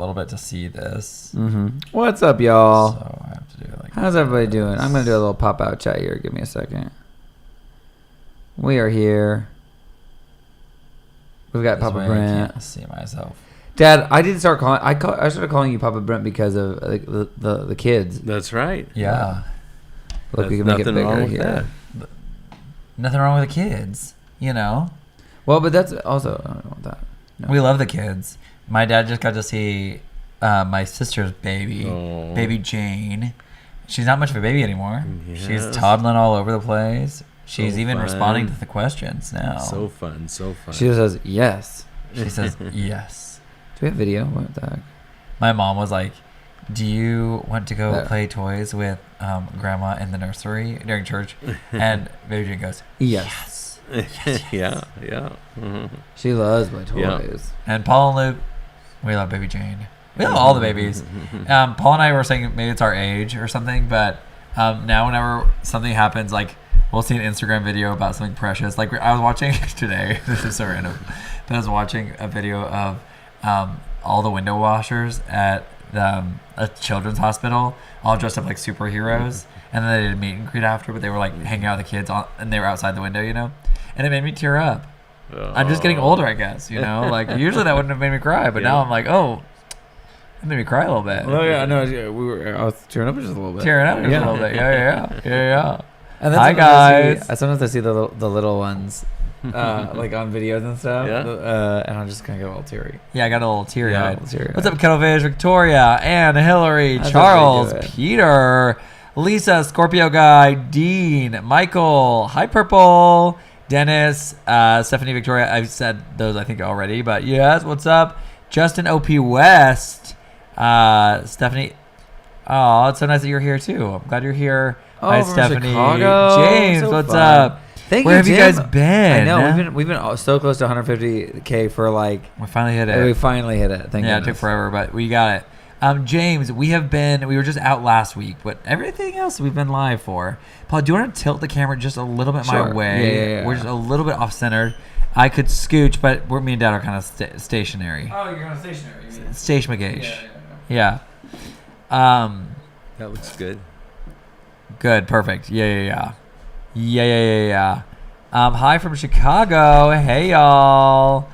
little bit to see this. What's up, y'all? So I have to do it like How's everybody doing? I'm going to do a little pop-out chat here. Give me a second. We are here. We've got Papa Brent. I can't see myself. Dad, I did start calling. I started calling you Papa Brent because of the kids. That's right. Yeah. Look, we can make it bigger here. Nothing wrong with the kids, you know. Well, but that's also I don't want that. No. We love the kids. My dad just got to see my sister's baby, baby Jane. She's not much of a baby anymore. Yes. She's toddling all over the place. She's even responding to the questions now. So fun. She just says yes. She says yes. Do we have video? What the heck? My mom was like, do you want to go play toys with Grandma in the nursery during church? And baby Jane goes, yes. Yeah. Mm-hmm. She loves my toys. Yeah. And Paul and Luke, we love baby Jane. We love all the babies. Paul and I were saying maybe it's our age or something, but now whenever something happens, like we'll see an Instagram video about something precious. Like I was watching today, this is so random, but I was watching a video of all the window washers at a children's hospital, all dressed up like superheroes. And then they did a meet and greet after, but they were like hanging out with the kids and they were outside the window, you know? And it made me tear up. I'm just getting older, I guess, you know? Like usually that wouldn't have made me cry, but now I'm like, oh, it made me cry a little bit. Oh yeah, no, I was tearing up just a little bit. A little bit, yeah. And then hi guys. Sometimes I see the little ones, like on videos and stuff. Yeah. And I'm just gonna get a little teary. Yeah, I got a little teary eyed. What's up, Kettlefish, Victoria, Anne, Hillary, Charles, Peter, Lisa, Scorpio Guy, Dean, Michael, Hi Purple, Dennis, Stephanie, Victoria. I've said those I think already, but yes, what's up? Justin OP West, Stephanie. Oh, it's so nice that you're here too. I'm glad you're here. Hi, Stephanie. Chicago. James, so what's up? Where have you guys been? I know we've been so close to 150K for like. We finally hit it. We finally hit it. Thank goodness. It took forever, but we got it. James, we were just out last week, but everything else we've been live for. Paul, do you want to tilt the camera just a little bit my way? Yeah. We're just a little bit off-centered. I could scooch, but me and Dad are kind of stationary. Oh, you're kind of stationary. Station-magage. Yeah. That looks good. Good, perfect. Yeah. Hi from Chicago. Hey, y'all.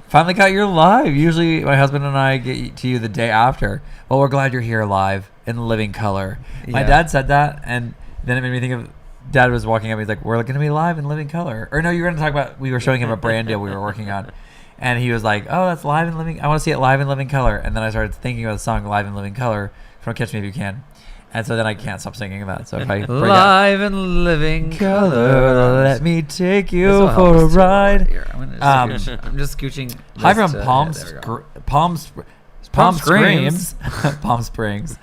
Finally got your live. Usually my husband and I get to you the day after. Well, we're glad you're here live in living color. My dad said that, and then it made me think of Dad was walking up. He's like, we're going to be live in living color. Or no, you were going to talk about, we were showing him a brand deal we were working on. And he was like, oh, that's live in living, I want to see it live in living color. And then I started thinking about the song Live in Living Color from Catch Me If You Can. And so then I can't stop singing that. So if I live in living color, let me take you for a ride. Here, I'm just scooching. Hi from Palm Springs. Palm Springs.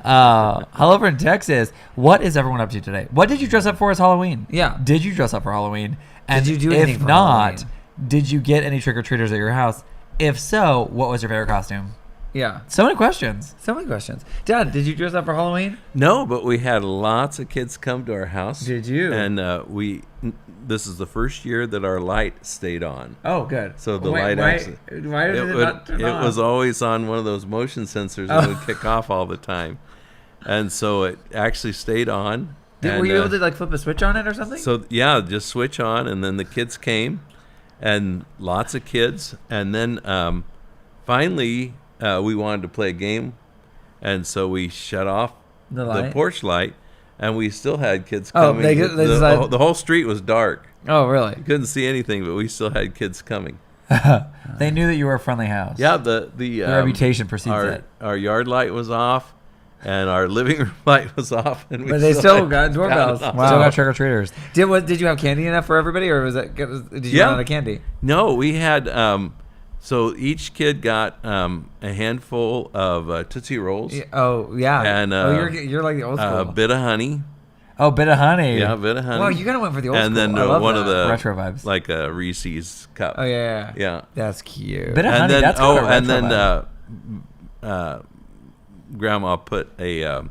Hello from Texas. What is everyone up to today? What did you dress up for as Halloween? Yeah. Did you dress up for Halloween? And did you do anything if for not, Halloween? Did you get any trick-or-treaters at your house? If so, what was your favorite costume? Yeah. So many questions. Dad, did you dress up for Halloween? No, but we had lots of kids come to our house. Did you? And this is the first year that our light stayed on. Oh, good. So the light actually. Why did it not turn on? It was always on one of those motion sensors that would kick off all the time. And so it actually stayed on. Were you able to like flip a switch on it or something? So, yeah, just switch on. And then the kids came. And lots of kids. And then finally... we wanted to play a game, and so we shut off the porch light, and we still had kids coming. The whole street was dark. Oh, really? You couldn't see anything, but we still had kids coming. They knew that you were a friendly house. Yeah, the reputation precedes it. Our yard light was off, and our living room light was off, and but they still got doorbells. Wow. Still got trick or treaters. Did you have candy enough for everybody, or did you run out of candy? No, we had. So each kid got a handful of Tootsie Rolls. Oh, yeah. And you're like the old school. A bit of honey. Oh, bit of honey. Yeah, a bit of honey. Well, you kind of went for the old school. And then one of the retro vibes, like a Reese's cup. Oh yeah. Yeah. That's cute. Bit of honey. That's kind of retro vibe. Grandma put a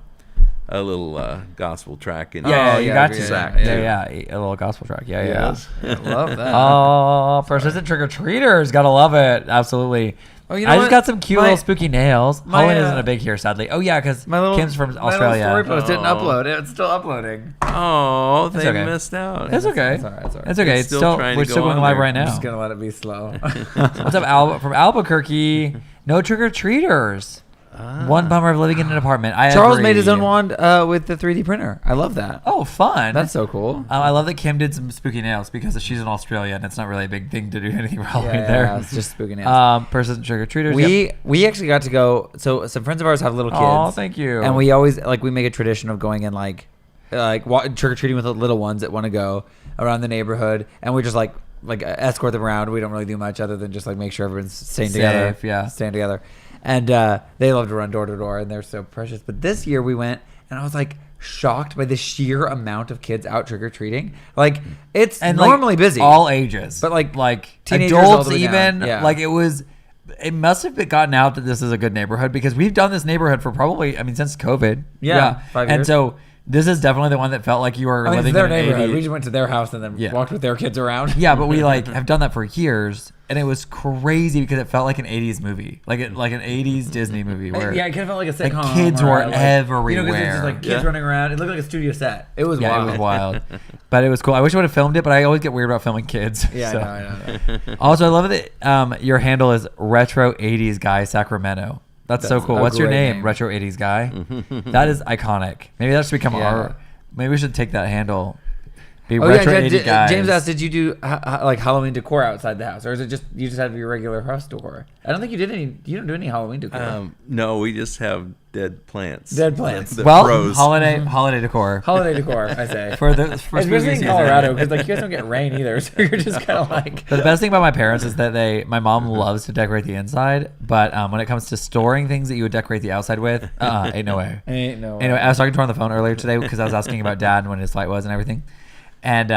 little gospel track in. Yeah, you got to. Yeah, a little gospel track. Yeah. I love that. Oh, persistent trick or treaters, gotta love it. Absolutely. Oh, you know I what? just got some cute little spooky nails. my, Halloween isn't a big here, sadly. Oh yeah, because Kim's from My little Australia. story post didn't upload. It's still uploading. Oh, they okay. missed out. It's okay. It's all right. It's okay. It's still trying to we're go still going on live there. right I'm now. just gonna let it be slow. What's up, from Albuquerque? No trick or treaters. One bummer of living in an apartment. Charles agree. made his own wand with the 3D printer. I love that. Oh, fun! That's so cool. I love that Kim did some spooky nails because she's in Australia and it's not really a big thing to do anything for Halloween there. It's just spooky nails. Person trick or treaters. We actually got to go. So some friends of ours have little kids. Oh, thank you. And we always we make a tradition of going in trick or treating with the little ones that want to go around the neighborhood, and we just escort them around. We don't really do much other than just make sure everyone's staying together. Yeah, staying together. And they love to run door to door, and they're so precious. But this year we went, and I was shocked by the sheer amount of kids out trick or treating. It's normally busy, all ages, but teenagers, adults all the way even. Down. Yeah. It was. It must have gotten out that this is a good neighborhood because we've done this neighborhood for probably, since COVID. Yeah, 5 years. And so this is definitely the one that felt like you were living it's their in an neighborhood. 80s. We just went to their house and then walked with their kids around. Yeah, but we have done that for years, and it was crazy because it felt like an '80s movie, like an '80s Disney movie. Where it kind of felt like a sitcom. Kids were everywhere. Because it's just kids running around. It looked like a studio set. It was wild. It was wild, but it was cool. I wish I would have filmed it, but I always get weird about filming kids. Yeah, so. I know. Also, I love that your handle is Retro '80s Guy Sacramento. That's so cool. What's your name? Retro '80s Guy. That is iconic. Maybe that should become our. Maybe we should take that handle. Be retro 80 guys. James asked, did you do Halloween decor outside the house, or is it just you just have your regular house decor? I don't think you did any. You don't do any Halloween decor. No, we just have dead plants. Dead plants. Holiday decor. Holiday decor, I say. for especially in Colorado, because you guys don't get rain either, so you're just kind of But the best thing about my parents is that my mom loves to decorate the inside, but when it comes to storing things that you would decorate the outside with, ain't no way. Ain't no way. Anyway, I was talking to her on the phone earlier today because I was asking about Dad and when his flight was and everything. And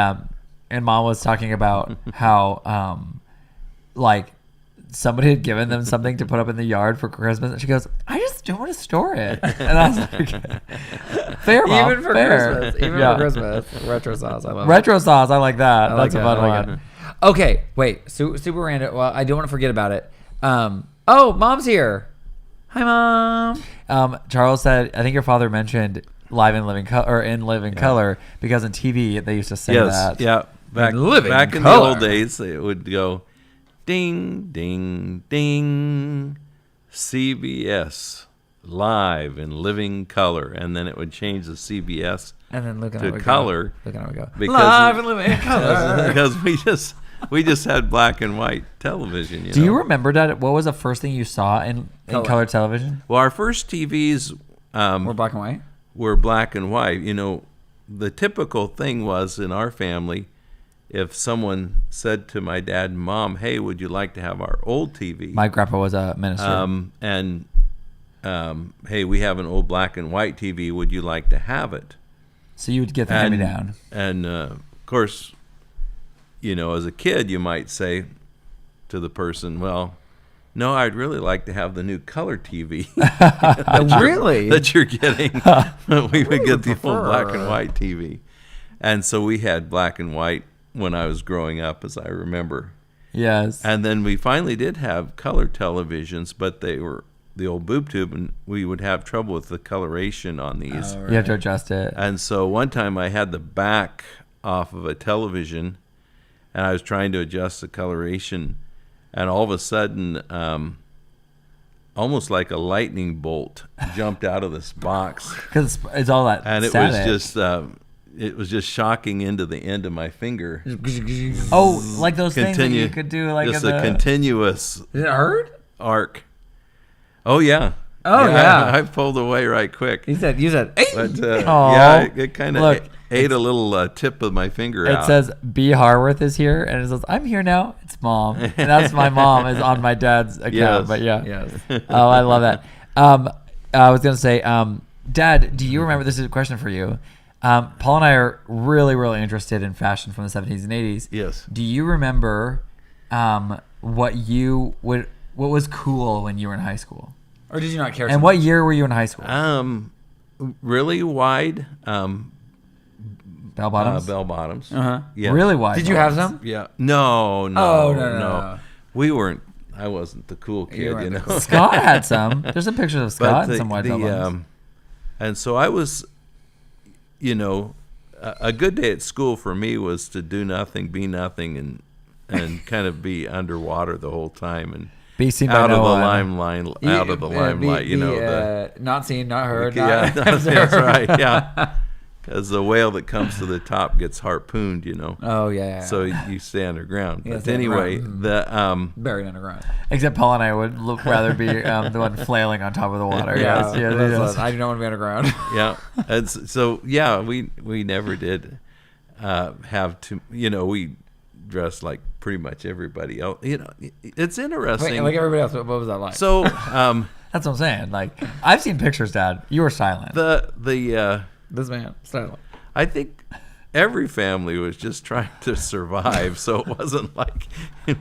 Mom was talking about how somebody had given them something to put up in the yard for Christmas, and she goes, "I just don't want to store it." And I was like, "Fair, Mom. Even for fair. Christmas. For Christmas. Retro sauce. I love retro sauce. I like that. I like That's a fun one. it. Okay, wait. Super random. Well, I don't want to forget about it. Mom's here. Hi, Mom. Charles said, I think your father mentioned live in living color because on TV they used to say that. Yeah. Back in the old days, it would go ding, ding, ding, CBS live in living color, and then it would change the CBS and then to color. Look at how we go. Live in living color. Because we just had black and white television. Do you remember, Dad? What was the first thing you saw in color television? Well, our first TVs were black and white. Were black and white. The typical thing was in our family, if someone said to my dad and Mom, "Hey, would you like to have our old TV?" My grandpa was a minister. Hey, we have an old black and white TV. Would you like to have it? So you would get the hand-me-down. And of course, as a kid, you might say to the person, "Well, no, I'd really like to have the new color TV." Really? That you're getting. We would get the old black and white TV. And so we had black and white when I was growing up, as I remember. Yes. And then we finally did have color televisions, but they were the old boob tube, and we would have trouble with the coloration on these. Oh, right. You have to adjust it. And so one time I had the back off of a television, and I was trying to adjust the coloration, and all of a sudden, almost like a lightning bolt jumped out of this box. Because it's all that and static. It was just shocking into the end of my finger. Oh, like those things that you could do, like just a continuous. Did it hurt? Arc. Oh yeah. Oh yeah. I pulled away right quick. You said. But yeah, it kind of ate a little tip of my finger out. It says B. Harworth is here, and it says I'm here now. It's Mom, and that's my mom is on my dad's account. Yes. But yeah. Yes. Oh, I love that. I was gonna say, Dad, do you remember? This is a question for you. Paul and I are really, really interested in fashion from the 70s and 80s. Yes. Do you remember what was cool when you were in high school? Or did you not care? And what year were you in high school? Really wide. Bell bottoms. Bell bottoms. Uh huh. Yeah. Really wide. Did you have some? Yeah. No. Oh no. We weren't I wasn't the cool kid, weren't you the know. cool Scott had some. There's some pictures of Scott and some white ones. And so I was, you know, a good day at school for me was to do nothing, be nothing, and kind of be underwater the whole time and Be seen by out no of the one. limelight, out of the limelight, you know. Not seen, not heard. Yeah, not that's observed. right. Yeah, because the whale that comes to the top gets harpooned, you know. Oh yeah. So you stay underground. Yeah, But stay anyway, underground. Buried underground. Except Paul and I would rather be the one flailing on top of the water. Yeah, Yes, yes. I do not want to be underground. yeah, and so yeah, we never did have to. You know, we dressed like pretty much everybody else. You know, it's interesting. Wait, like everybody else, what was that like? So That's what I'm saying. Like, I've seen pictures, Dad. You were silent. This man, silent. I think every family was just trying to survive, so it wasn't like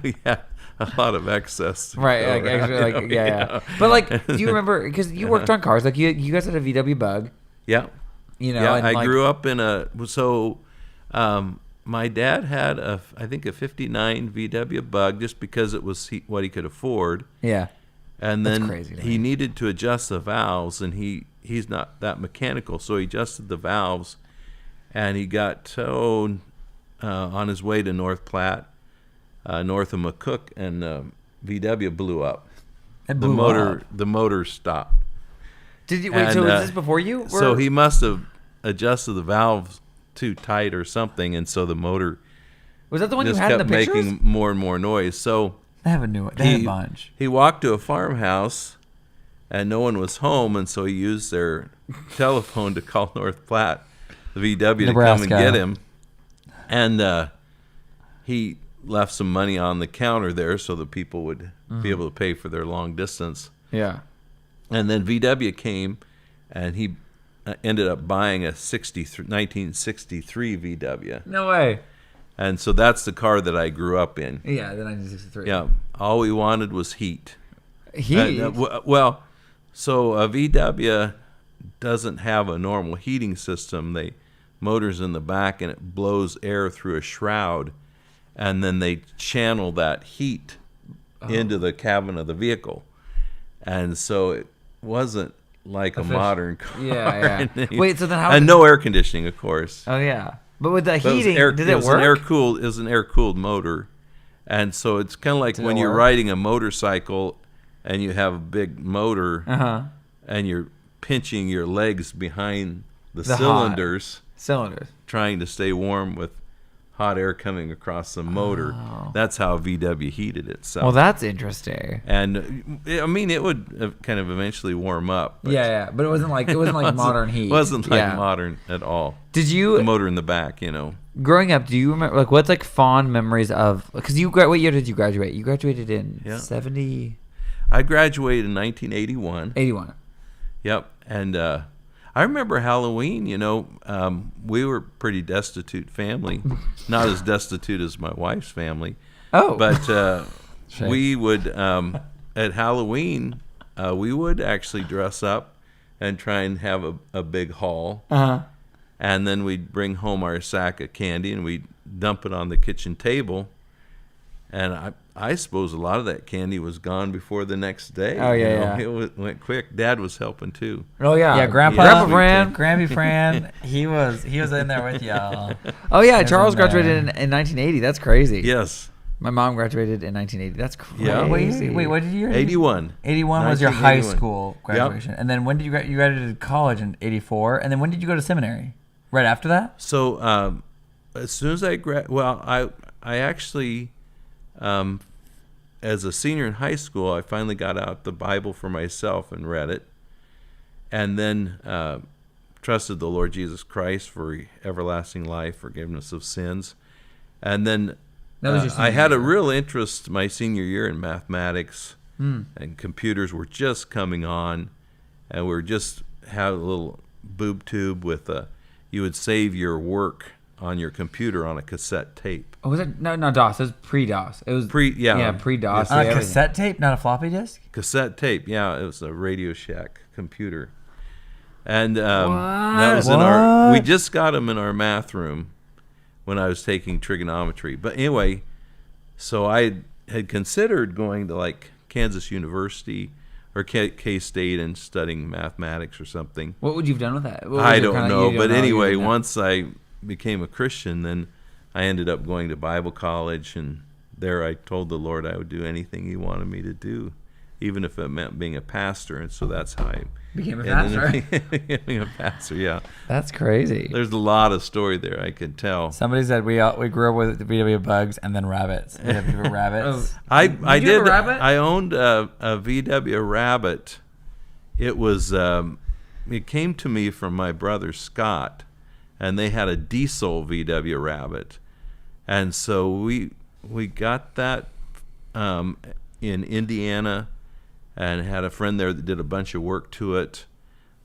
we had a lot of excess. Right, like, around, actually, like, you know, yeah. But like, do you remember? Because you worked on cars, like you guys had a VW Bug. Yeah. You know, Yeah, and I like, grew up in my dad had I think a 59 VW Bug just because it was what he could afford. Yeah. And That's then crazy to he me. needed to adjust the valves, and he's not that mechanical, so he adjusted the valves, and he got towed on his way to North Platte, north of McCook, and VW blew up. It blew up. The motor stopped. Did you wait? And, So was this before you? Were, So he must have adjusted the valves too tight or something, and so the motor was that the one you just had in kept the pictures? making more and more noise. So They have a new. They have a bunch. he walked to a farmhouse, and no one was home, and so he used their telephone to call North Platte, the VW, Nebraska. to come and get him. And he left some money on the counter there so that people would be able to pay for their long distance. Yeah. And then VW came, and he ended up buying a 1963 VW. No way. And so that's the car that I grew up in. Yeah, the 1963. Yeah, all we wanted was heat. He. Well, so a VW doesn't have a normal heating system. They motors in the back, and it blows air through a shroud, and then they channel that heat into the cabin of the vehicle. And so it wasn't like a modern car. Yeah, yeah. Wait, so then how? And no air conditioning, of course. Oh yeah, but with the But heating, did it was work? It was an air-cooled motor. And so it's kind of like Did when it you're work? riding a motorcycle and you have a big motor and you're pinching your legs behind the The cylinders, Cylinders. trying to stay warm with hot air coming across the motor. Oh. That's how VW heated itself. Well, that's interesting. And I mean, it would kind of eventually warm up. But Yeah, but it wasn't like modern heat. It wasn't like Yeah. modern at all. Did The you motor in the back, you know. growing up? Do you remember like what's like fond memories of? Because what year did you graduate? You graduated in Yeah. 70, I graduated in 1981. 81. Yep. And I remember Halloween, you know, we were a pretty destitute family. Not as destitute as my wife's family. Oh, But we would, at Halloween, we would actually dress up and try and have a big haul. And then we'd bring home our sack of candy and we'd dump it on the kitchen table. And I suppose a lot of that candy was gone before the next day. Oh, yeah, you know? yeah. It went quick. Dad was helping too. Oh yeah, Yeah, Grandpa Fran. Grammy Fran, he was in there with y'all. Oh yeah, was Charles in there. graduated in 1980. That's crazy. Yes. My mom graduated in 1980. That's crazy. Yeah. Wait, what did you? 81. 81 was your high 1981. school graduation, and then when did you graduated college in 84, and then when did you go to seminary? Right after that? So as soon as I I actually, as a senior in high school, I finally got out the Bible for myself and read it, and then trusted the Lord Jesus Christ for everlasting life, forgiveness of sins, and then That was your I senior had a year. real interest my senior year in mathematics, and computers were just coming on, and we were just had a little boob tube with you would save your work on your computer on a cassette tape. Oh, was it no DOS? It was pre-DOS. It was Yeah, pre-DOS. On a yeah, cassette tape, not a floppy disk. cassette tape. Yeah, it was a Radio Shack computer, and that What? was in our. We just got them in our math room when I was taking trigonometry. But anyway, so I had considered going to like Kansas University or K-State and studying mathematics or something. What would you have done with that? I don't know. But anyway, once I became a Christian, then I ended up going to Bible college, and there I told the Lord I would do anything He wanted me to do, even if it meant being a pastor. And so that's how I became a pastor. Becoming a pastor, yeah. That's crazy. There's a lot of story there I could tell. Somebody said we grew up with VW bugs and then rabbits. We have rabbits. I Did you have did. a rabbit? I owned a VW Rabbit. It was. It came to me from my brother Scott, and they had a diesel VW Rabbit, and so we got that in Indiana, and had a friend there that did a bunch of work to it.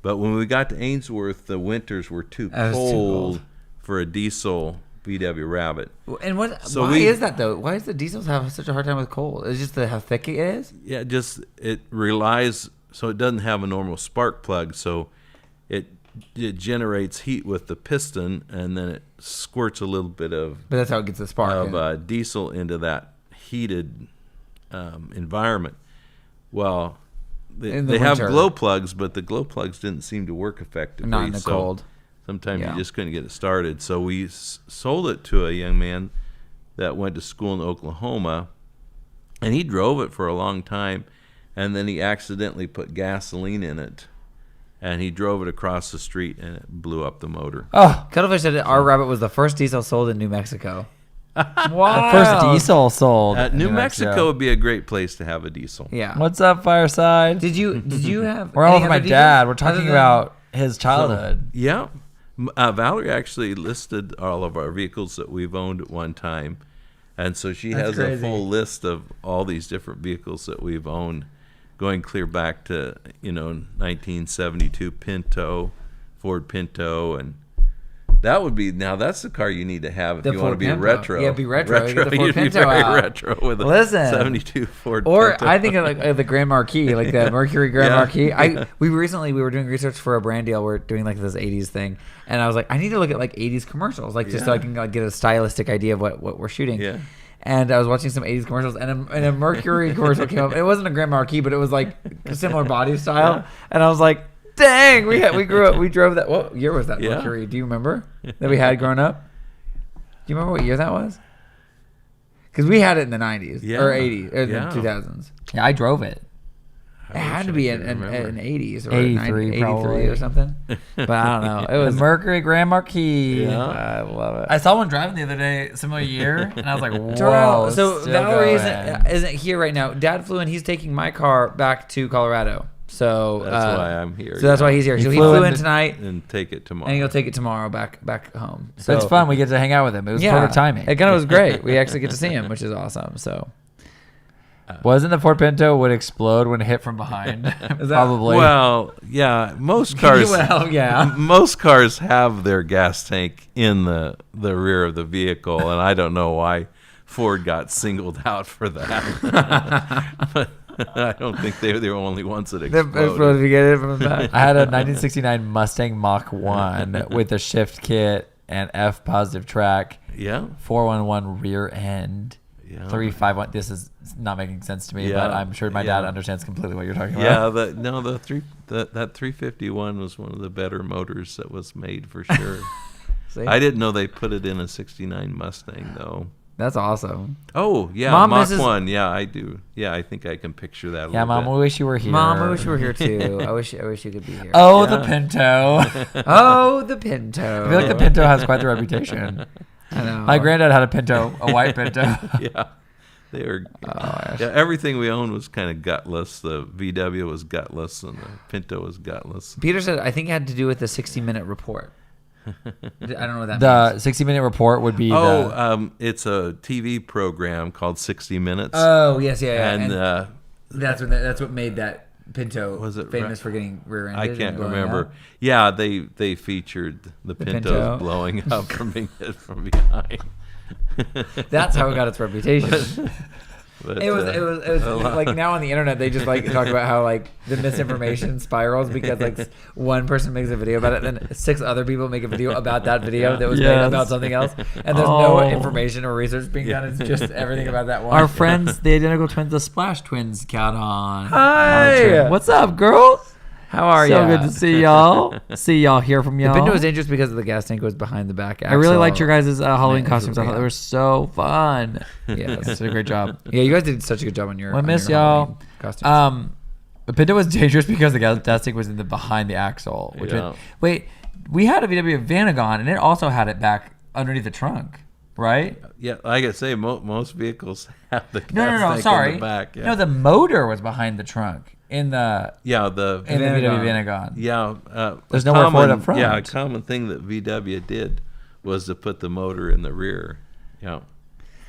But when we got to Ainsworth, the winters were too cold for a diesel VW Rabbit. And why is that though? Why does the diesels have such a hard time with cold? It's just how thick it is? Yeah, just it relies, so it doesn't have a normal spark plug, so it generates heat with the piston, and then it squirts a little bit of. But that's how it gets the spark. Of diesel into that heated environment. Well, they have glow plugs, but the glow plugs didn't seem to work effectively. Not in the cold. Sometimes you just couldn't get it started. So we sold it to a young man that went to school in Oklahoma, and he drove it for a long time, and then he accidentally put gasoline in it, and he drove it across the street, and it blew up the motor. Oh, Cuttlefish said that our Rabbit was the first diesel sold in New Mexico. Wow. The first diesel sold. New Mexico would be a great place to have a diesel. Yeah. What's up, Fireside? Did you have? We're all over my dad. We're talking about his childhood. So, yeah. Valerie actually listed all of our vehicles that we've owned at one time, and so she has a full list of all these different vehicles that we've owned, going clear back to 1972 Pinto, Ford Pinto, and that would be, now that's the car you need to have if you want to be retro. Yeah, be retro. You get the Ford You'd Pinto be very out. retro with a 72 Ford or Pinto. I think of like the Grand Marquis, like the Mercury Grand Marquis. We were doing research for a brand deal. We're doing like this 80s thing, and I was like, I need to look at like 80s commercials, like just so I can like, get a stylistic idea of what we're shooting. Yeah. And I was watching some 80s commercials, and a Mercury commercial came up. It wasn't a Grand Marquis, but it was like a similar body style. And I was like, dang, we grew up, we drove that. What year was that Mercury? Do you remember that we had growing up? Do you remember what year that was? Because we had it in the 90s or 80s or the 2000s. Yeah, I drove it. It had to be in 80s or 83 83 or something. But I don't know. It was the Mercury Grand Marquis. Yeah. I love it. I saw one driving the other day, similar year, and I was like, whoa. So Valerie isn't here right now. Dad flew in. He's taking my car back to Colorado. So that's why I'm here. So that's why he's here. So he flew in tonight and take it tomorrow. And he'll take it tomorrow back home. So it's fun. We get to hang out with him. It was perfect timing. It kind of was great. We actually get to see him, which is awesome. So. Wasn't the Ford Pinto would explode when it hit from behind? Probably. Well, yeah. Most cars. Most cars have their gas tank in the rear of the vehicle, and I don't know why Ford got singled out for that. But I don't think they were the only ones that exploded. To get it from the back. I had a 1969 Mustang Mach 1 with a shift kit and F positive track. Yeah. 411 rear end. Yeah. 351. This is not making sense to me, but I'm sure my dad understands completely what you're talking about. Yeah, that 351 was one of the better motors that was made for sure. I didn't know they put it in a 69 Mustang though. That's awesome. Oh yeah, Mach 1. Yeah, I do. Yeah, I think I can picture that. Yeah, Mom, we wish you were here. Mom, I wish you were here too. I wish you could be here. Oh, the Pinto. Oh, the Pinto. I feel like the Pinto has quite the reputation. I know. My granddad had a Pinto, a white Pinto. Yeah, they were. Everything we owned was kind of gutless. The VW was gutless, and the Pinto was gutless. Peter said, "I think it had to do with the 60-minute report." I don't know what that means. The 60-minute report would be. It's a TV program called 60 Minutes. Oh yes, yeah. And that's what made that Pinto famous for getting rear-ended. I can't remember. Up. Yeah, they featured the Pintos blowing up from being hit from behind. That's how it got its reputation. But, It was like now on the internet they just like talk about how like the misinformation spirals because like one person makes a video about it, then 6 other people make a video about that video that was made about something else, and there's no information or research being done. It's just everything about that one. Our friends, the identical twins, the Splash Twins, got on. Hi. What's up, girls? How are you? So good to see y'all. Hear from y'all. The Pinto was dangerous because of the gas tank was behind the back axle. I really liked your guys' Halloween Yeah, costumes. I thought they were so fun. Yes. Did a great job. Yeah, you guys did such a good job on your. I on miss your y'all. Halloween costumes. The Pinto was dangerous because the gas tank was in the behind the axle. Wait, we had a VW Vanagon and it also had it back underneath the trunk, right? Yeah, like I say, most vehicles have the gas No. tank Sorry. in the back. Yeah. No, the motor was behind the trunk in the the VW Vanagon. Yeah, There's nowhere for it up front. Yeah, a common thing that VW did was to put the motor in the rear. Yeah.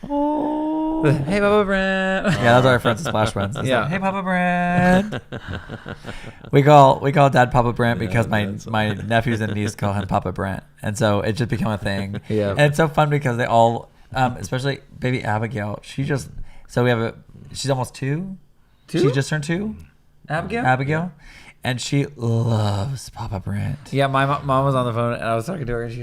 Oh. Hey, Papa Brent. Yeah, that's our friends, the Splash Twins. Yeah. Hey, Papa Brent. we call Dad Papa Brent because my nephews and niece call him Papa Brent, and so it just became a thing. Yeah. And it's so fun because they all, especially baby Abigail, she's almost 2. She just turned 2. Abigail, and she loves Papa Brent. Yeah, my mom was on the phone and I was talking to her and she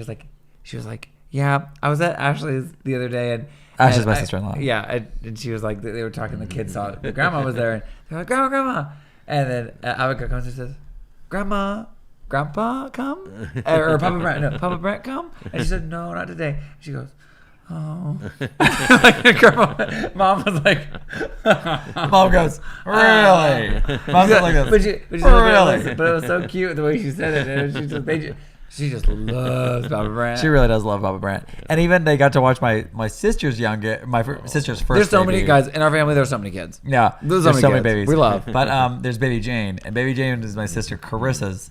was like, yeah, I was at Ashley's the other day and Ashley's my sister-in-law. Yeah, and she was like, they were talking. The kids saw it. Grandma was there and they're like, Grandma, and then Abigail comes and says, Grandpa, come, or Papa Brent, no, Papa Brent, come, and she said, no, not today. And she goes, oh. Grandma, Mom was like, Mom goes, really? Mom's not like this. but she Really? but it was so cute the way she said it. And she just loves Papa Brent. She really does love Papa Brent. And even they got to watch my sister's sister's first. There's so baby. many guys in our family. There's so many kids. Yeah, There's so many kids. babies. We love. But there's baby Jane, and baby Jane is my sister Carissa's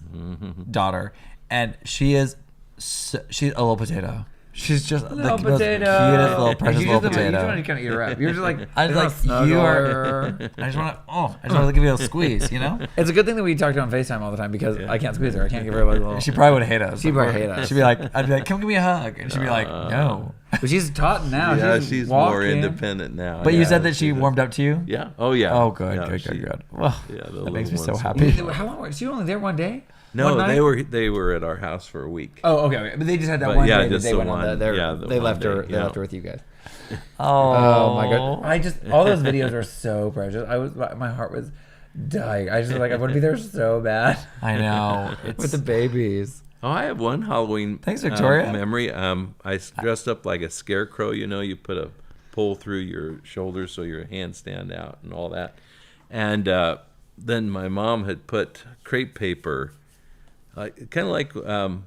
daughter, and she's a little potato. She's just the most cutest little precious little potato. You just want to kind of eat her up. You're just like, I just like you are. I just want to give you a squeeze. You know. It's a good thing that we talk to her on FaceTime all the time because I can't squeeze her. I can't give her a little. She probably would hate us. She'd probably hate us. She'd be like, I'd be like, come give me a hug, and she'd be like, no. But she's taught now. Yeah, she's more walking. independent now. But yeah, you said that she warmed up to you. Yeah. Oh yeah. Oh, good, Yeah, good. Well, Yeah, the that makes me little so ones. happy. How long was she only there one day? No, One night? they were at our house for a week. Oh, okay. But they just had that But one yeah, day that just they the went on. one- They the left one her. day, They yeah. left her with you guys. Oh, Oh my god! all those videos are so precious. My heart was dying. I just was like, I want to be there so bad. I know. With the babies. Oh, I have one Halloween Thanks, Victoria. memory. I dressed up like a scarecrow. You know, you put a pole through your shoulders so your hands stand out and all that. And then my mom had put crepe paper, kind of like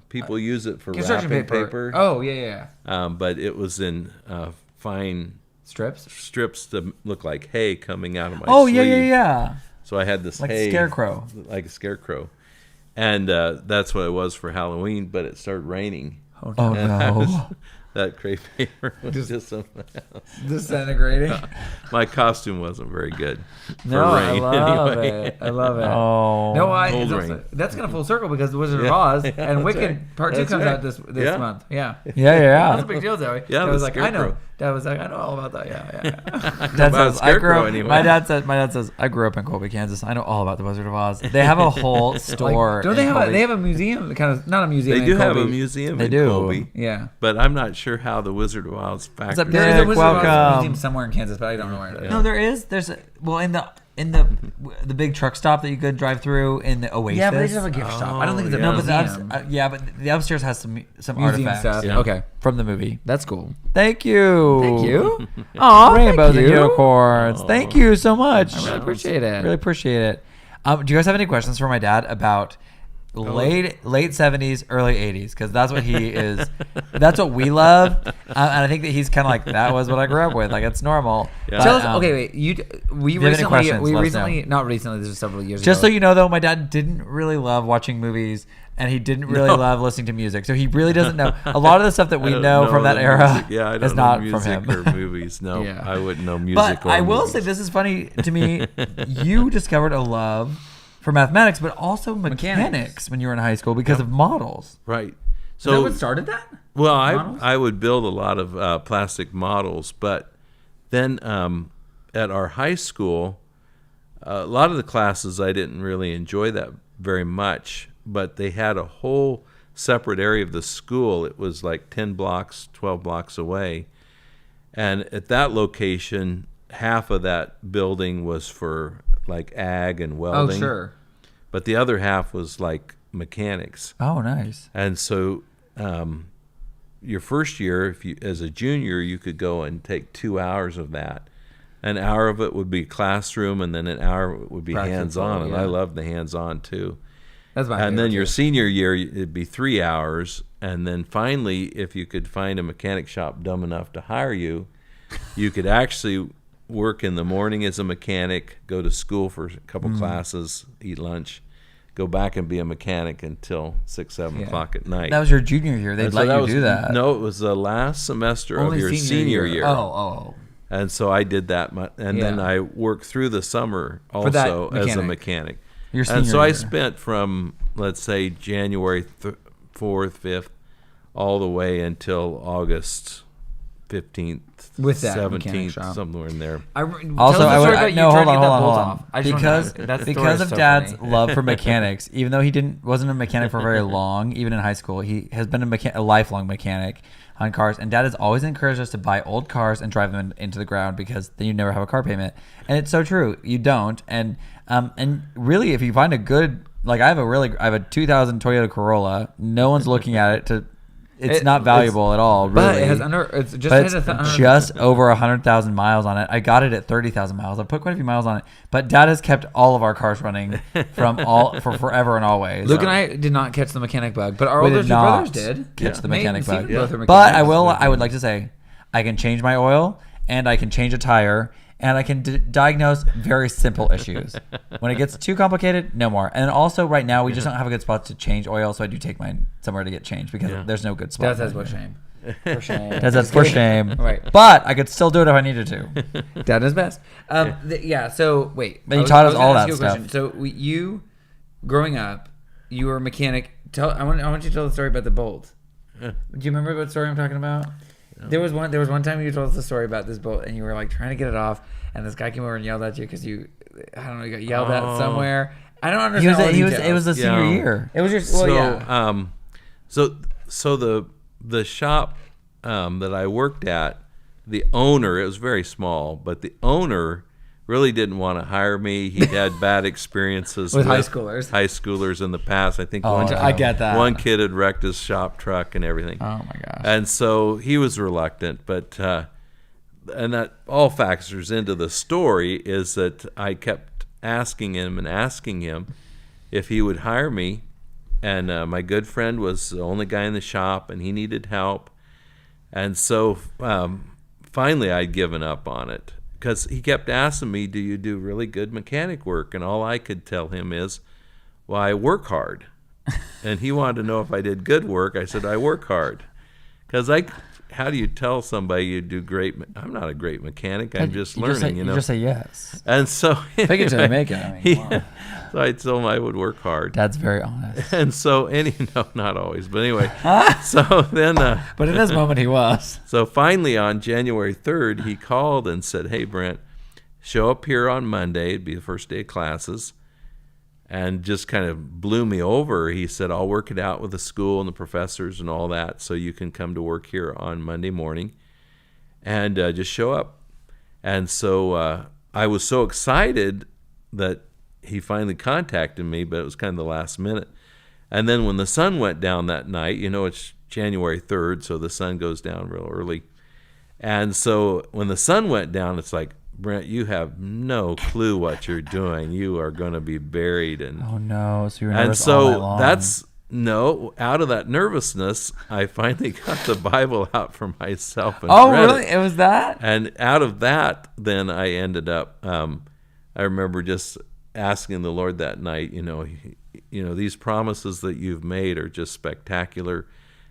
people use it for Construction wrapping paper. Oh yeah. But it was in fine strips to look like hay coming out of my Oh, sleeve. yeah. So I had this Like hay, a scarecrow. like a scarecrow, and that's what it was for Halloween. But it started raining. Oh And I was- no. that crepe paper was just something else. Disintegrating. My costume wasn't very good for No, I rain. love anyway. it. I love it. Oh. No, Cold it's rain. that's kind of full circle because The Wizard of Yeah. Oz Yeah, and that's Wicked right. Part 2 That's comes right. out this Yeah. month. Yeah. Yeah. That's a big deal, Zoe. Yeah, Dad the was like, I know. scarecrow. Dad was like, I know all about that. Yeah. Dad About says, I grew Scarecrow up. anyway. My dad says, I grew up in Colby, Kansas. I know all about the Wizard of Oz. They have a whole store. Like, don't they in have Colby. they have a museum? Kind of not a museum. They in do have a Colby. museum They in do. Colby, Yeah. but I'm not sure how the Wizard of Oz factors. up, There is a Nick? Wizard of Oz Welcome. museum somewhere in Kansas, but I don't know where it is. No, there is. There's in the big truck stop that you could drive through in the Oasis. Yeah, but they just have a gift shop. I don't think it's a yeah. No, but museum. but the upstairs has some Museum artifacts stuff. Yeah. Okay, from the movie. that's cool. Thank you. Thank you. Aw, thank rainbows and you. unicorns. Thank you so much. I really appreciate it. Really appreciate it. Do you guys have any questions for my dad about late 70s, early 80s? Because that's what he is. That's what we love. And I think that he's kind of like, that was what I grew up with. Like, it's normal. Yeah. But, Tell us, okay, wait. We if you have any recently, questions, let us know. not recently. This was several years Just so ago. you know, though, my dad didn't really love watching movies, and he didn't really love listening to music. So he really doesn't know. A lot of the stuff that we I don't know from that the era music. Yeah, I don't is know not from music him. or movies. No, Yeah. I wouldn't know music. But or I will movies. say this is funny to me. You discovered a love for mathematics, but also mechanics when you were in high school because of models. Right. Is So that what started that? Well, Models? I would build a lot of plastic models, but then at our high school, a lot of the classes I didn't really enjoy that very much, but they had a whole separate area of the school. It was like 10 blocks, 12 blocks away. And at that location, half of that building was for like ag and welding. Oh, sure. But the other half was like mechanics. Oh, nice. And so your first year, as a junior, you could go and take 2 hours of that. An hour of it would be classroom, and then an hour would be Practical, hands-on. And yeah. I loved the hands-on too. That's my And favorite then your too. senior year, it'd be 3 hours. And then finally, if you could find a mechanic shop dumb enough to hire you, you could actually work in the morning as a mechanic, go to school for a couple classes, eat lunch, go back and be a mechanic until 6, 7 o'clock at night. That was your junior year. They'd And so let you was, do that. No, it was the last semester Only of your senior year. Oh. And so I did that, and then Yeah. I worked through the summer For that also as a mechanic. mechanic. Your And senior so I year. spent from, let's say, January 4th, 5th, all the way until August 15th, With that mechanic 17th, shop. somewhere in there. Also, I would no, hold on. Because Because of Dad's love for mechanics, even though he wasn't a mechanic for very long, even in high school, he has been a lifelong mechanic on cars. And Dad has always encouraged us to buy old cars and drive them into the ground because then you never have a car payment. And it's so true, you don't. And really, if you find a good, like I have a 2000 Toyota Corolla, no one's looking at it. It's not valuable at all, really. But it has just over 100,000 miles on it. I got it at 30,000 miles. I put quite a few miles on it. But Dad has kept all of our cars running for forever and always. Luke and I did not catch the mechanic bug, but our We older did two brothers not did. catch the Nate mechanic and Steven bug. both are But mechanics. I would like to say, I can change my oil and I can change a tire and I can diagnose very simple issues. When it gets too complicated, no more. And also, right now, we just don't have a good spot to change oil, so I do take mine somewhere to get changed because there's no good spot. Dad says, "What shame? For shame." Dad says, for shame. Right. But I could still do it if I needed to. Dad is best. So wait. But he I was- taught I us was all gonna ask that you a question. stuff. So you, growing up, you were a mechanic. I want you to tell the story about the bolt. Do you remember what story I'm talking about? There was one time you told us the story about this bolt, and you were like trying to get it off, and this guy came over and yelled at you because you got yelled at somewhere. I don't understand. It was the senior year. It was your So the shop that I worked at, the owner, it was very small, but the owner really didn't want to hire me. He had bad experiences With high schoolers in the past. I think I get that. one kid had wrecked his shop truck and everything. Oh my gosh. And so he was reluctant, but and that all factors into the story is that I kept asking him if he would hire me. And my good friend was the only guy in the shop, and he needed help. And so finally I'd given up on it because he kept asking me, do you do really good mechanic work? And all I could tell him is, well, I work hard. And he wanted to know if I did good work. I said, I work hard. Because how do you tell somebody you do great? I'm not a great mechanic. I'm just learning, You just say yes. And so Fake it till you make it. I mean, come on. so I told him I would work hard. Dad's very honest. And so no, not always, but anyway. So then, But in this moment, he was. so finally on January 3rd, he called and said, "Hey Brent, show up here on Monday. It'd be the first day of classes." And just kind of blew me over. He said, I'll work it out with the school and the professors and all that so you can come to work here on Monday morning and just show up. And so I was so excited that he finally contacted me, but it was kind of the last minute. And then when the sun went down that night, it's January 3rd, so the sun goes down real early. And so when the sun went down, it's like, Brent, you have no clue what you're doing. You are going to be buried. And Oh no! So you're and nervous all night so long. out of that nervousness, I finally got the Bible out for myself and Oh read really? it. It was that? And out of that, then I ended up. I remember just asking the Lord that night. These promises that you've made are just spectacular,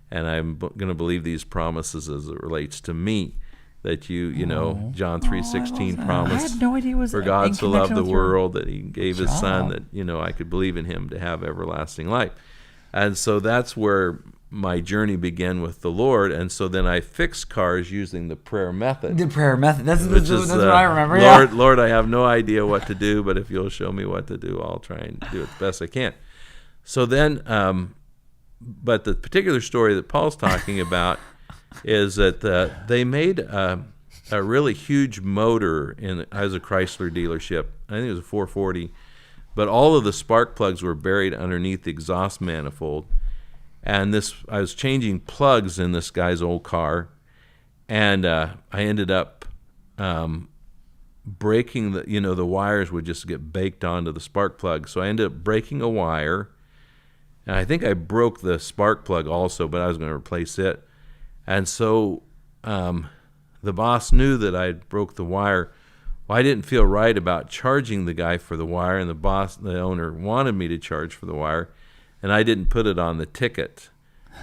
and I'm going to believe these promises as it relates to me. That John 3:16 I promised. had no idea it was For God in so loved connection the with your world that he gave his son job. that, I could believe in him to have everlasting life. And so that's where my journey began with the Lord, and so then I fixed cars using the prayer method. The prayer method. That's what I remember. Lord, I have no idea what to do, but if you'll show me what to do, I'll try and do it the best I can. So then, but the particular story that Paul's talking about is that they made a really huge motor as a Chrysler dealership. I think it was a 440, but all of the spark plugs were buried underneath the exhaust manifold. And I was changing plugs in this guy's old car, and I ended up breaking the wires would just get baked onto the spark plug. So I ended up breaking a wire, and I think I broke the spark plug also, but I was going to replace it. And so the boss knew that I broke the wire. Well, I didn't feel right about charging the guy for the wire, and the owner wanted me to charge for the wire. And I didn't put it on the ticket.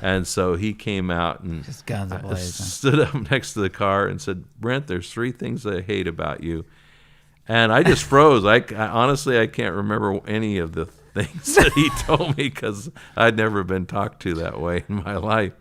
And so he came out and just guns ablaze, stood up next to the car and said, Brent, there's 3 things I hate about you. And I just froze. I honestly, I can't remember any of the things that he told me because I'd never been talked to that way in my life.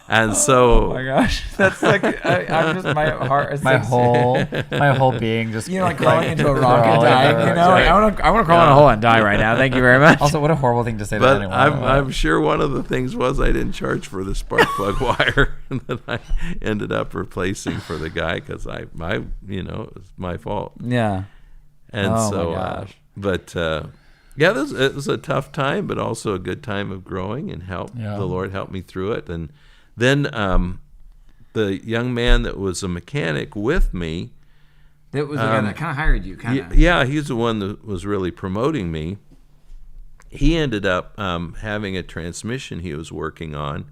And so, oh my gosh, that's like I'm just my heart, my whole being just like crawling into a rock and dying. Like, I want to crawl in a hole and die right now. Thank you very much. Also, what a horrible thing to say to but anyone. I'm sure one of the things was I didn't charge for the spark plug wire that I ended up replacing for the guy because it was my fault. Yeah. And it was a tough time, but also a good time of growing and help. Yeah. The Lord helped me through it. And then the young man that was a mechanic with me, that was the guy that kind of hired you, Yeah, he's the one that was really promoting me. He ended up having a transmission he was working on,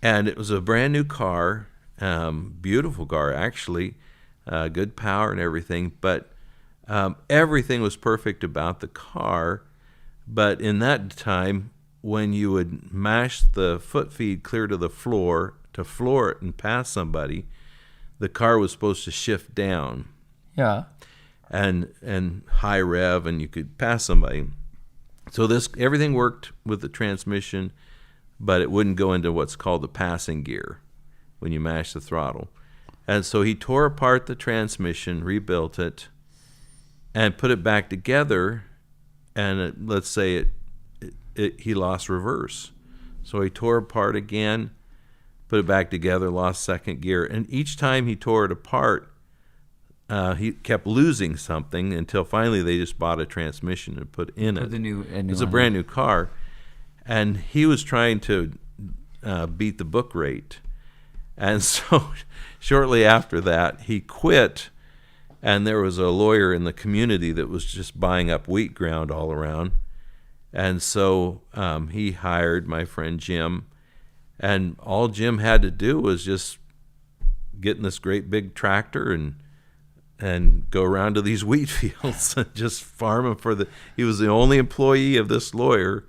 and it was a brand new car, beautiful car actually, good power and everything, but everything was perfect about the car. But in that time, when you would mash the foot feed clear to the floor to floor it and pass somebody, the car was supposed to shift down. Yeah. And high rev, and you could pass somebody. So everything worked with the transmission, but it wouldn't go into what's called the passing gear when you mash the throttle. And so he tore apart the transmission, rebuilt it, and put it back together, and let's say he lost reverse. So he tore apart again, put it back together, lost second gear. And each time he tore it apart, he kept losing something until finally they just bought a transmission and put in it. It's a brand new car. And he was trying to beat the book rate. And so shortly after that, he quit. And there was a lawyer in the community that was just buying up wheat ground all around. And so he hired my friend Jim, and all Jim had to do was just get in this great big tractor and go around to these wheat fields and just farm them he was the only employee of this lawyer,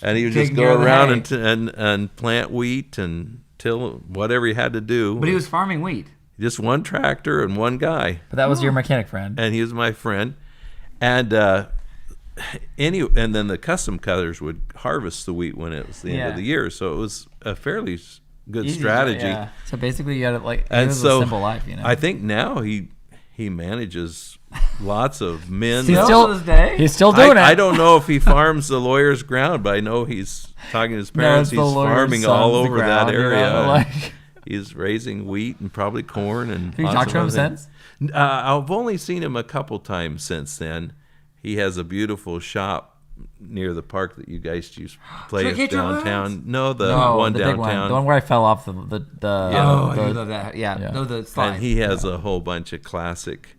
and he would just go around and plant wheat and till whatever he had to do. But he was farming wheat. Just one tractor and one guy. But that was your mechanic friend. And he was my friend. And and then the custom cutters would harvest the wheat when it was the end of the year. So it was a fairly good strategy. Yeah. So basically you had a simple life, I think now he manages lots of men. He's still doing it. I don't know if he farms the lawyer's ground, but I know he's talking to his parents. He's farming all over that area. He's raising wheat and probably corn. And have you talked to him since? I've only seen him a couple times since then. He has a beautiful shop near the park that you guys used to play at downtown. No, the one downtown. Big one. The one where I fell off the I love that. Yeah. No, the slide. And he has a whole bunch of classic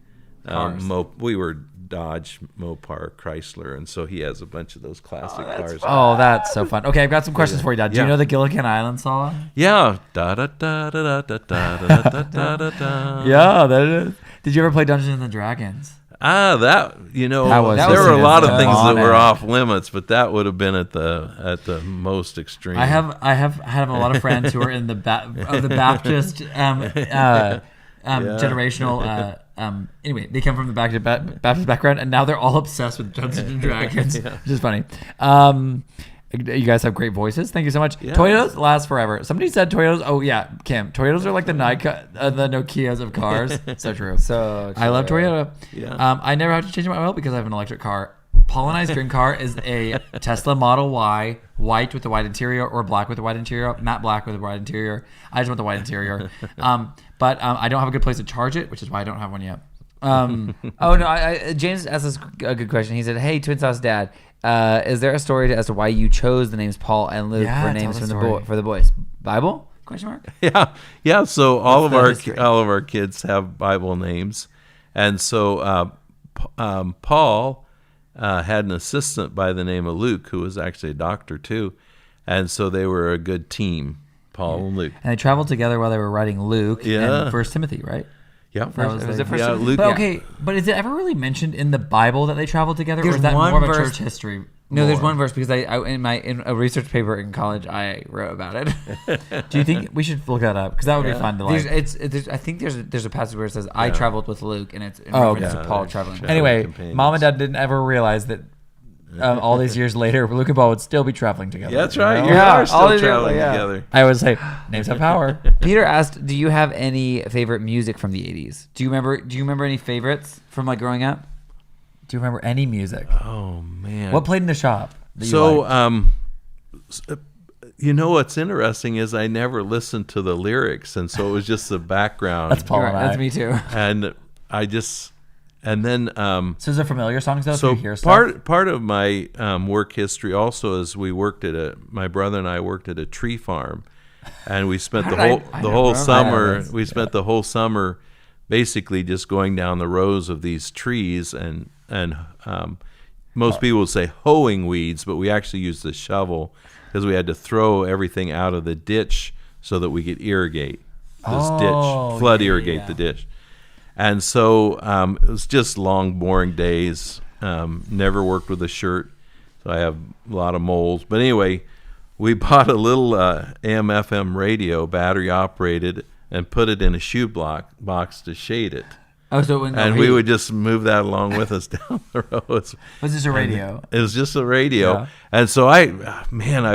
we were Dodge, Mopar, Chrysler, and so he has a bunch of those classic cars. Oh, that's so fun. Okay, I've got some questions for you, Dad. Do you know the Gilligan Island song? Yeah. Da da da da da da da da da da da. Yeah, that is. Did you ever play Dungeons and Dragons? There were a lot of things that were off limits, but that would have been at the most extreme. I have had a lot of friends who are in the Baptist generational. Anyway, they come from the Baptist background, and now they're all obsessed with Dungeons and Dragons, which is funny. You guys have great voices. Thank you so much. Yeah. Toyotas last forever. Somebody said Toyotas. Oh yeah, Kim. Toyotas are like the the Nokias of cars. So true. So I love Toyota. Yeah. I never have to change my oil because I have an electric car. Paul and I's dream car is a Tesla Model Y, white with a white interior, or black with a white interior, matte black with a white interior. I just want the white interior. But I don't have a good place to charge it, which is why I don't have one yet. Oh no! James asked us a good question. He said, "Hey, Twin Sauce Dad, is there a story as to why you chose the names Paul and Luke Yeah, for tell names the from story. for the boys? Bible? Question mark? Yeah. So all What's of the our history? kids have Bible names, and so Paul had an assistant by the name of Luke who was actually a doctor too, and so they were a good team, Paul and Luke. And they traveled together while they were writing Luke and First Timothy, right? Yeah, Was it First yeah, Timothy? Luke. But okay, but is it ever really mentioned in the Bible that they traveled together, There's or is that one more of a verse- church history? No, there's lore? one verse because in a research paper in college I wrote about it. Do you think we should look that up? Because that would be fun to like. I think there's a passage where it says I traveled with Luke, and it's in Oh, reference okay. to Paul traveling. Yeah. Anyway, companions. Mom and Dad didn't ever realize that all these years later, Luke and Paul would still be traveling together. Yeah, that's right. you You know? Yeah, are all still these years, traveling yeah. together. I always say names have power. Peter asked, "Do you have any favorite music from the '80s? Do you remember any favorites from like growing up?" Do you remember any music? Oh man. What played in the shop? That you So, liked? you know what's interesting is I never listened to the lyrics, and so it was just the background. That's Paul Right, and I. that's me too. And I just, and then So is there familiar songs though? so you hear stuff? part of my work history also is we worked at my brother and I worked at a tree farm, and we spent the I whole don't whole remember summer. this. We spent the whole summer basically just going down the rows of these trees and most people would say hoeing weeds, but we actually used the shovel because we had to throw everything out of the ditch so that we could irrigate this ditch, flood irrigate the ditch. And so it was just long, boring days. Never worked with a shirt, so I have a lot of moles. But anyway, we bought a little AM/FM radio, battery operated, and put it in a shoe box to shade it. Oh, so when And we would just move that along with us down the road. Was this a radio? It was just a radio. Yeah. And so I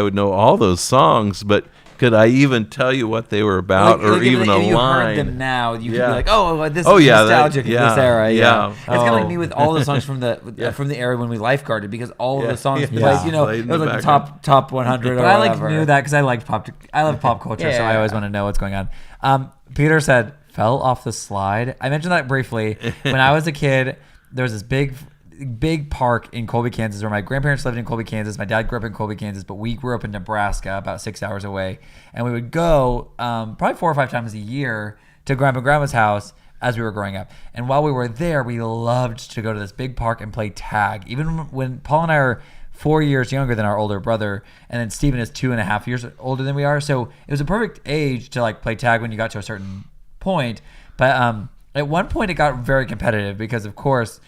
would know all those songs, but could I even tell you what they were about or even if a you line? heard them now, you could Yeah. be like, "Oh, this Oh, is yeah, nostalgic of this era." yeah. It's kind of like Oh. me with all the songs from the era when we lifeguarded because all of Yeah, the songs yeah. played, you know, Played it in was the like the background. top 100 or But I like whatever. knew that because I liked I love pop culture, so I Yeah. always want to know what's going on. Peter said, "Fell off the slide." I mentioned that briefly. When I was a kid, there was this big park in Colby, Kansas, where my grandparents lived in Colby, Kansas. My dad grew up in Colby, Kansas, but we grew up in Nebraska, about 6 hours away. And we would go probably 4 or 5 times a year to Grandpa and Grandma's house as we were growing up. And while we were there, we loved to go to this big park and play tag. Even when Paul and I are 4 years younger than our older brother, and then Steven is 2.5 years older than we are. So it was a perfect age to like play tag when you got to a certain point. But at one point it got very competitive because, of course,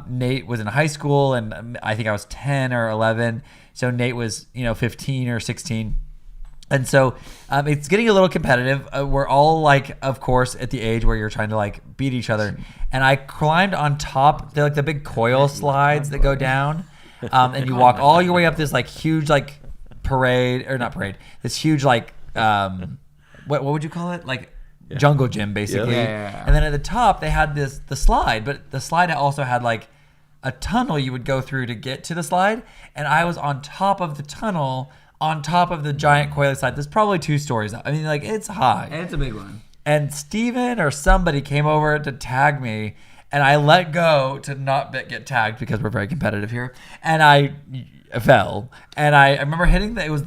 Nate was in high school, and I think I was 10 or 11. So Nate was, 15 or 16. And so it's getting a little competitive. We're all like, of course, at the age where you're trying to like beat each other. And I climbed on top. They're like the big coil slides that go down, and you walk all your way up this like huge like parade or not parade. This huge like what would you call it? Like jungle gym basically. Yeah. And then at the top they had the slide, but the slide also had like a tunnel you would go through to get to the slide. And I was on top of the tunnel, on top of the giant coil slide. There's probably 2 stories up. I mean, like, it's high. And it's a big one. And Steven or somebody came over to tag me, and I let go to not get tagged because we're very competitive here. And I fell, and I remember hitting it was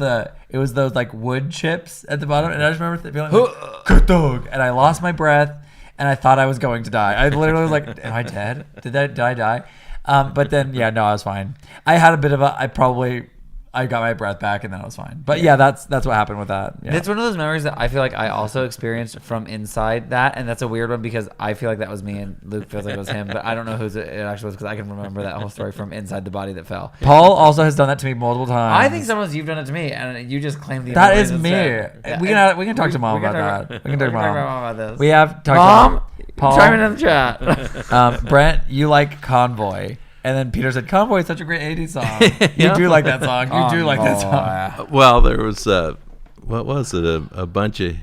those like wood chips at the bottom, and I just remember feeling like, good dog, and I lost my breath, and I thought I was going to die. I literally was like, am I dead? Did I die? But then, yeah, no, I was fine. I had a bit of I got my breath back and then I was fine. But yeah, that's what happened with that. Yeah. It's one of those memories that I feel like I also experienced from inside that, and that's a weird one because I feel like that was me and Luke feels like it was him, but I don't know who it actually was because I can remember that whole story from inside the body that fell. Paul also has done that to me multiple times. I think sometimes you've done it to me, and you just claim the that is memories me. instead. We can talk to Mom about that. We can talk to Mom. about this. We have talked Mom, to Paul. chime in the chat. Brent, you like Convoy. And then Peter said, "Convoy is such a great '80s song. You do like that song. You do like that song." Well, there was what was it? A bunch of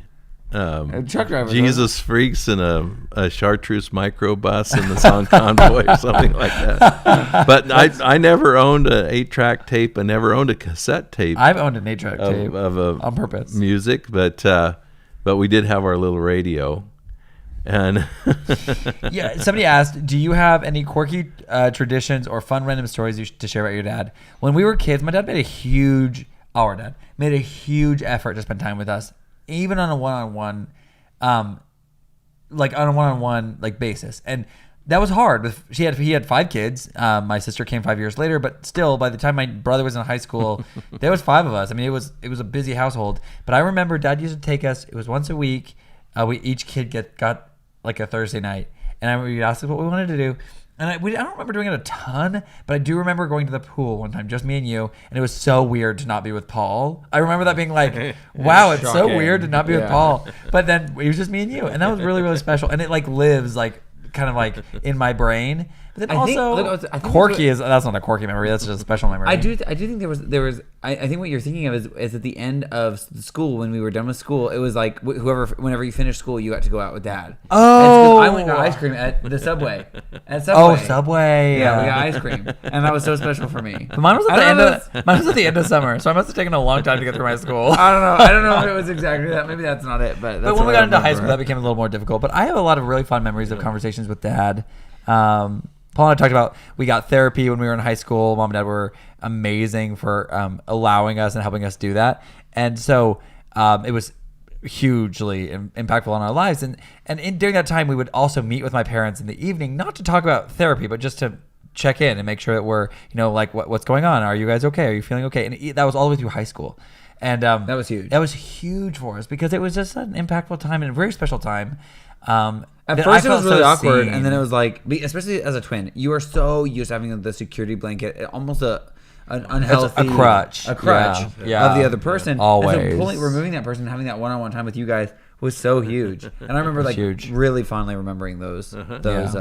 truck drivers, Jesus freaks in a chartreuse microbus in the song Convoy or something like that. But I never owned an 8-track tape. I never owned a cassette tape. I've owned an 8-track tape on purpose. Music, but we did have our little radio. And yeah, somebody asked, do you have any quirky traditions or fun random stories to share about your dad? When we were kids, my dad made a huge effort to spend time with us, even on a one-on-one basis. And that was hard. He had 5 kids. My sister came 5 years later, but still, by the time my brother was in high school, there was 5 of us. I mean, it was a busy household. But I remember Dad used to take us. It was once a week. We each kid got like a Thursday night, and we'd ask us what we wanted to do. And I don't remember doing it a ton, but I do remember going to the pool one time, just me and you, and it was so weird to not be with Paul. I remember that being like, wow, it's so weird to not be with Paul. But then it was just me and you, and that was really, really special. And it like lives like kind of like in my brain. But then I think quirky that's not a quirky memory. That's just a special memory. I do think there was. I think what you're thinking of is at the end of school, when we were done with school, it was like whenever you finished school, you got to go out with Dad. Oh, I went and got ice cream at the Subway. Oh, Subway. Yeah, we got ice cream, and that was so special for me. But mine was at the end of summer, so I must have taken a long time to get through my school. I don't know if it was exactly that. Maybe that's not it. But when we got into high school, that became a little more difficult. But I have a lot of really fun memories of conversations with Dad. Paul and I talked about, we got therapy when we were in high school. Mom and Dad were amazing for allowing us and helping us do that. And so it was hugely impactful on our lives. And during that time, we would also meet with my parents in the evening, not to talk about therapy, but just to check in and make sure that we're, like, what's going on? Are you guys okay? Are you feeling okay? And that was all the way through high school. And that was huge. That was huge for us because it was just an impactful time and a very special time. At first it was really awkward, and then it was like, especially as a twin, you are so used to having the security blanket, almost an unhealthy crutch of the other person. Always. And so removing that person, having that one-on-one time with you guys was so huge. And I remember really fondly remembering those evenings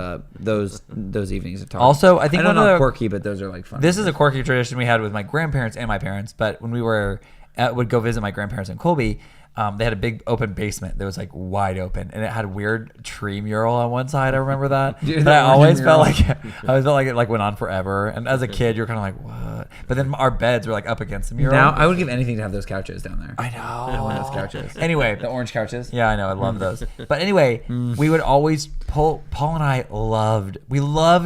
of talk. Also, I think I know not quirky, but those are like fun. This is a quirky tradition we had with my grandparents and my parents. But when we would go visit my grandparents in Colby, they had a big open basement that was like wide open, and it had a weird tree mural on one side. I remember that. Dude, but I always felt like it like went on forever. And as a kid, you're kind of like, what? But then our beds were like up against the mural. Now I would give anything to have those couches down there. I know. I want those couches. Anyway, the orange couches. Yeah, I know. I love those. But anyway, we would always Paul and I loved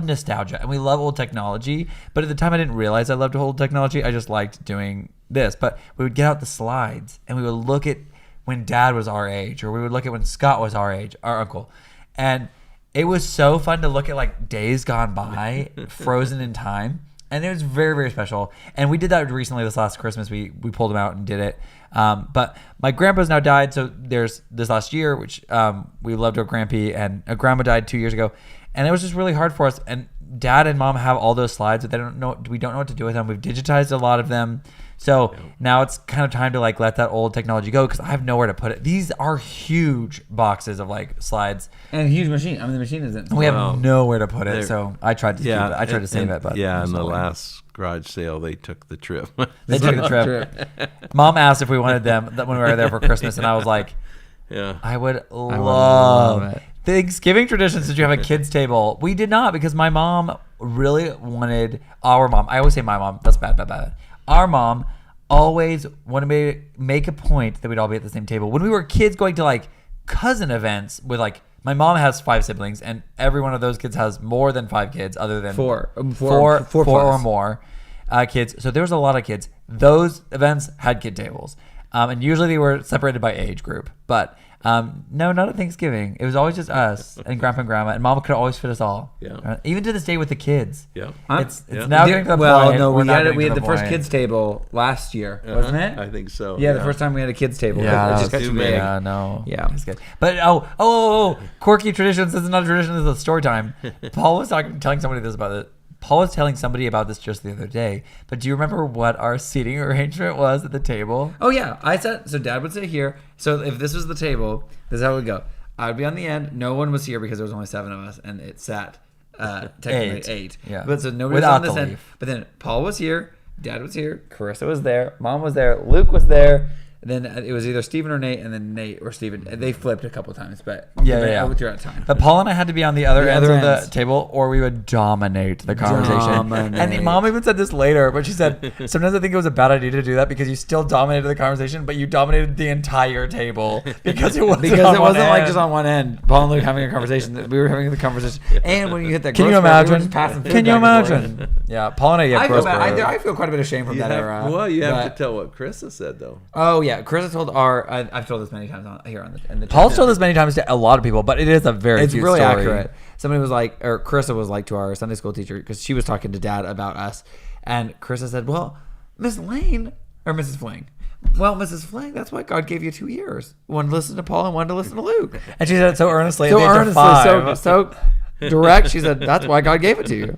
nostalgia, and we love old technology. But at the time, I didn't realize I loved old technology. I just liked doing this. But we would get out the slides, and we would look at when Dad was our age, or we would look at when Scott was our age, our uncle. And it was so fun to look at like days gone by, frozen in time. And it was very, very special. And we did that recently this last Christmas. We pulled him out and did it. But my grandpa's now died. So there's this last year, which we loved our grandpa, and a grandma died 2 years ago. And it was just really hard for us. And Dad and Mom have all those slides, but we don't know what to do with them. We've digitized a lot of them. So now it's kind of time to like let that old technology go, because I have nowhere to put it. These are huge boxes of like slides and a huge machine. I mean, the machine isn't. We have nowhere to put it, so I tried to keep it. I tried to save it, but in the last garage sale they took the trip. They took the trip. Mom asked if we wanted them when we were there for Christmas, and I was like, I would love it. Thanksgiving traditions, did you have a kids table? We did not, because my mom really wanted our mom. I always say my mom. That's bad. Our mom always wanted me to make a point that we'd all be at the same table. When we were kids going to like cousin events with like, my mom has 5 siblings, and every one of those kids has more than 5 kids, other than four or more kids. So there was a lot of kids. Those events had kid tables. And usually they were separated by age group. But no, not at Thanksgiving. It was always just us and Grandpa and Grandma, and Mama could always fit us all. Yeah. Even to this day with the kids. Yeah. It's now getting to the point. Well, no, we had the first kids table last year, wasn't it? I think so. Yeah, the first time we had a kids table. Yeah, it just got too big. Yeah, no. Yeah. It's good. But quirky traditions. This is not a tradition. This is a story time. Paul was telling somebody this about it. Paul was telling somebody about this just the other day, but do you remember what our seating arrangement was at the table? Oh, yeah. So Dad would sit here. So if this was the table, this is how it would go. I would be on the end. No one was here because there was only 7 of us, and it sat technically 8. Yeah. But so nobody Without was on the this end. leaf. But then Paul was here, Dad was here, Carissa was there, Mom was there, Luke was there. And then it was either Steven or Nate, and then Nate or Steven. They flipped a couple times, but Yeah. throughout time. But Paul and I had to be on the other ends of the ends. table, or we would dominate the conversation. And Mom even said this later, but she said, sometimes I think it was a bad idea to do that because you still dominated the conversation, but you dominated the entire table because it wasn't like just on one end. Paul and Luke having a conversation. We were having the conversation. And when you hit that Can you growth spurt, we were imagine? just passing food Can you back and forth. imagine? Yeah, Paul and I get I feel, gross bad. bros. I feel quite a bit of shame from that era. Well, you have but- to tell what Chris has said though. Oh yeah, Chris told I've told this many times here on the in the Paul's chat. told this many times to a lot of people, but it is a very It's cute really story. accurate. Somebody was like, or Carissa was like to our Sunday school teacher because she was talking to Dad about us, and Carissa said, "Well, Miss Lane or Mrs. Fling, well, Mrs. Fling, that's why God gave you 2 years. One to listen to Paul and one to listen to Luke." And she said it so earnestly. So at the age of earnestly, 5. so direct. She said, "That's why God gave it to you."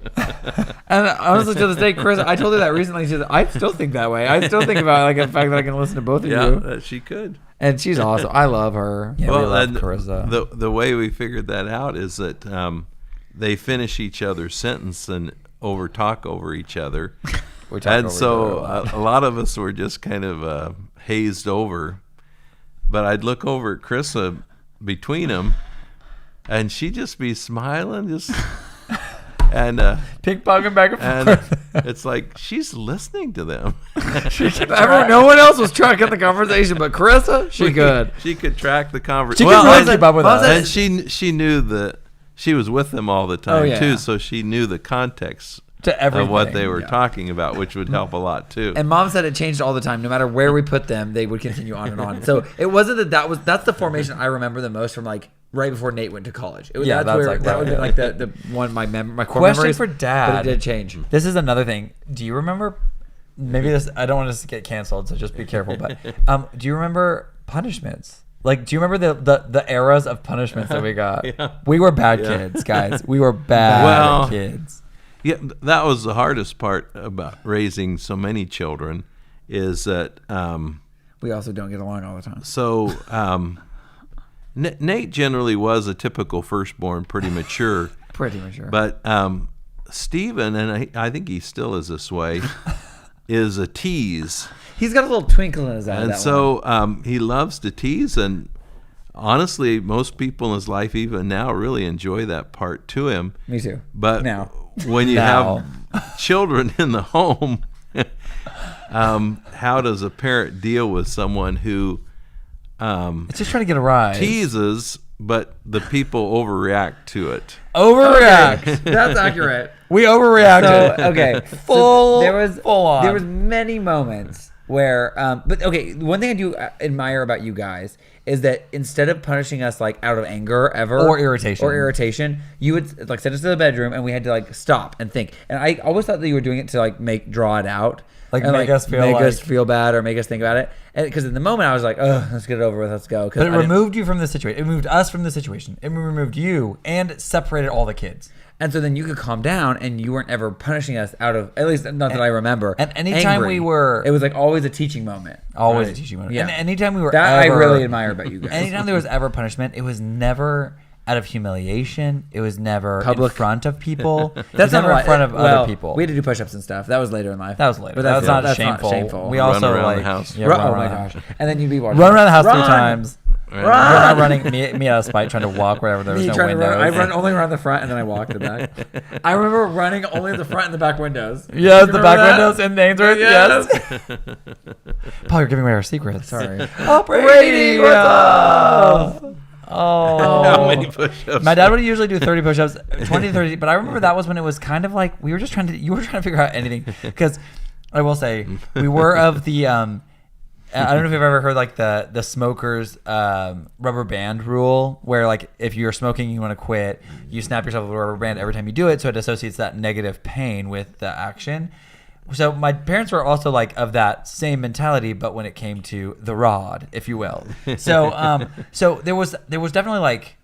And honestly, to this day, Chris, I told her that recently. She said, "I still think that way. I still think about like the fact that I can listen to both of you." She could. And she's awesome. I love her. Yeah, we love and Carissa. the way we figured that out is that they finish each other's sentence and talk over each other. We talk And over so each other a lot of us were just kind of hazed over. But I'd look over at Carissa between them, and she'd just be smiling, just and ping-ponging back and and forth. it's like she's listening to them. No one else was tracking the conversation, but Carissa, she could. She could track the She conversation. could really and- keep up with Mom us. And she knew that she was with them all the time yeah. too, so she knew the context To everything. of what they were Yeah. talking about, which would help a lot too. And Mom said it changed all the time. No matter where we put them, they would continue on and on. So it wasn't that's the formation I remember the most from like right before Nate went to college. It was, Yeah, that's where, like that right, would yeah. be like the one my core Question memories. for Dad. But it did change. This is another thing. Do you remember? Maybe this. I don't want us to get canceled, so just be careful. But do you remember punishments? Like, do you remember the eras of punishments that we got? Yeah. We were bad Yeah. kids, guys. We were bad Well, kids. Yeah, that was the hardest part about raising so many children, is that We also don't get along all the time. so Nate generally was a typical firstborn, pretty mature. Pretty mature. But Steven, and I think he still is this way, is a tease. He's got a little twinkle in his eye. And that so he loves to tease. And honestly, most people in his life, even now, really enjoy that part to him. one. Me too. But Now. when you Now. have children in the home, how does a parent deal with someone who It's just trying to get a rise. teases, but the people overreact to it? Overreact. That's accurate. We overreacted. So okay, Full- full on. There was many moments where, but okay, one thing I do admire about you guys is that instead of punishing us like out of anger ever Or irritation. you would like send us to the bedroom and we had to like stop and think. And I always thought that you were doing it to like draw it out, Like, and, make us feel bad or make us think about it. Because in the moment I was like, oh, let's get it over with, let's go. 'Cause But it I didn't- removed you from the situation. It removed us from the situation. It removed you and separated all the kids. And so then you could calm down, and you weren't ever punishing us out of, at least not that I remember. and anytime angry. we were- it was like always a teaching moment. Always Right. a teaching moment. Yeah. And anytime we were That ever, I really admire about you guys. Anytime there was ever punishment, it was never out of humiliation. It was never Public. in front of people. It was That's not never in right. front of Well, other people. We had to do push-ups and stuff. That was later in life. That was later. But That's not that's shameful. Not shameful. We Run also around like the house. Yeah, oh run my around. gosh! And then you'd be watching. Run around the house 3 Run! times. Right. You're not running me out of spite trying to walk wherever there was Me no trying to windows. run. I run only around the front and then I walk the back. I remember running only the front and the back windows. Yes, You the remember back that? windows in Ainsworth. Yes. Yes. Paul, you're giving away our secrets. Sorry. Oh, Brady, what's up? Oh. How many push-ups? My dad would usually do 30 push-ups, 20 to 30, but I remember that was when it was kind of like we were just trying to, you were trying to figure out anything. Because I will say, we were of the, I don't know if you've ever heard like the smokers rubber band rule, where like if you're smoking, you want to quit, you snap yourself with a rubber band every time you do it, so it associates that negative pain with the action. So my parents were also like of that same mentality, but when it came to the rod, if you will. So so there was definitely like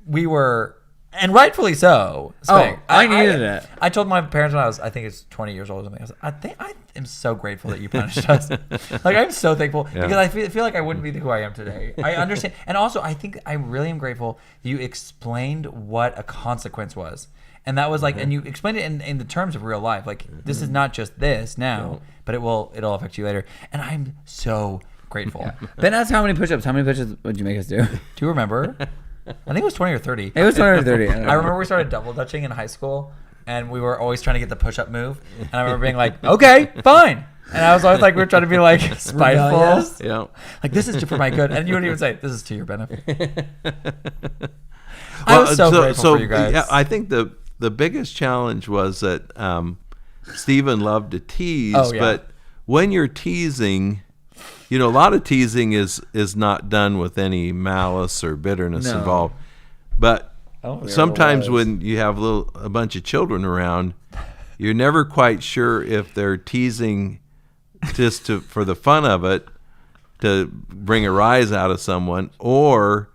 we were And rightfully so. I needed it. I told my parents when I think it's 20 years old or something. I am so grateful that you punished us. Like, I'm so thankful because I feel like I wouldn't be who I am today. I understand. And also, I think I really am grateful you explained what a consequence was. And that was like, and you explained it in the terms of real life. Like, this is not just this now, but it'll affect you later. And I'm so grateful. Yeah. Ben asked how many push-ups. How many push-ups would you make us do? Do you remember? I think it was 20 or 30. It was 20 or 30. I remember we started double dutching in high school, and we were always trying to get the push-up move. And I remember being like, okay, fine. And I was always like, we were trying to be like spiteful. Yeah. Like, this is for my good. And you wouldn't even say, this is to your benefit. I was so grateful for you guys. Yeah, I think the biggest challenge was that Stephen loved to tease, but when you're teasing, a lot of teasing is not done with any malice or bitterness involved. But sometimes when you have a bunch of children around, you're never quite sure if they're teasing just for the fun of it, to bring a rise out of someone, or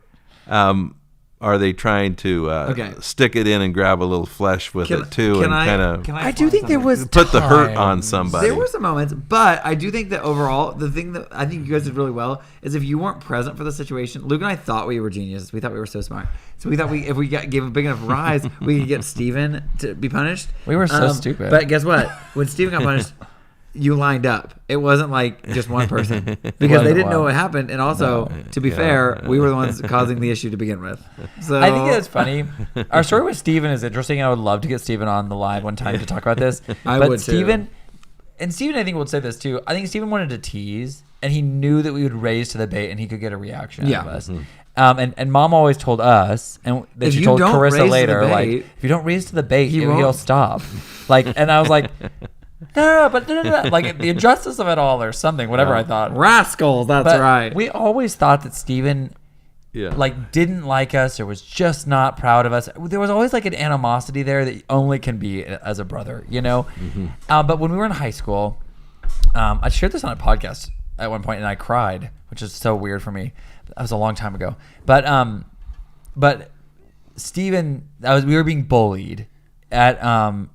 are they trying to stick it in and grab a little flesh with it too, and kind of? I do think there was put the hurt on somebody. There were some moments, but I do think that overall, the thing that I think you guys did really well is if you weren't present for the situation. Luke and I thought we were geniuses. We thought we were so smart. So we thought if we gave a big enough rise, we could get Steven to be punished. We were so stupid. But guess what? When Steven got punished, you lined up. It wasn't like just one person because they didn't know what happened. And also, to be fair, we were the ones causing the issue to begin with. So I think that's funny. Our story with Steven is interesting. I would love to get Steven on the line one time to talk about this. I but would Steven, and Steven, I think would say this too. I think Steven wanted to tease, and he knew that we would raise to the bait, and he could get a reaction out of us. And Mom always told us, and that she told Carissa later, like, if you don't raise to the bait, he'll stop. Like, and I was like, no, like the injustice of it all or something, whatever I thought. Rascals, that's right. We always thought that Steven like didn't like us or was just not proud of us. There was always like an animosity there that only can be as a brother, But when we were in high school, I shared this on a podcast at one point and I cried, which is so weird for me. That was a long time ago. But Steven, we were being bullied at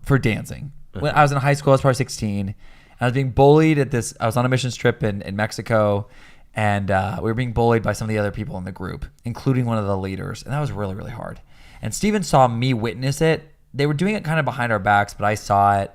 for dancing. When I was in high school, I was probably 16. I was being bullied at this. I was on a missions trip in Mexico, and we were being bullied by some of the other people in the group, including one of the leaders, and that was really, really hard. And Steven saw me witness it. They were doing it kind of behind our backs, but I saw it.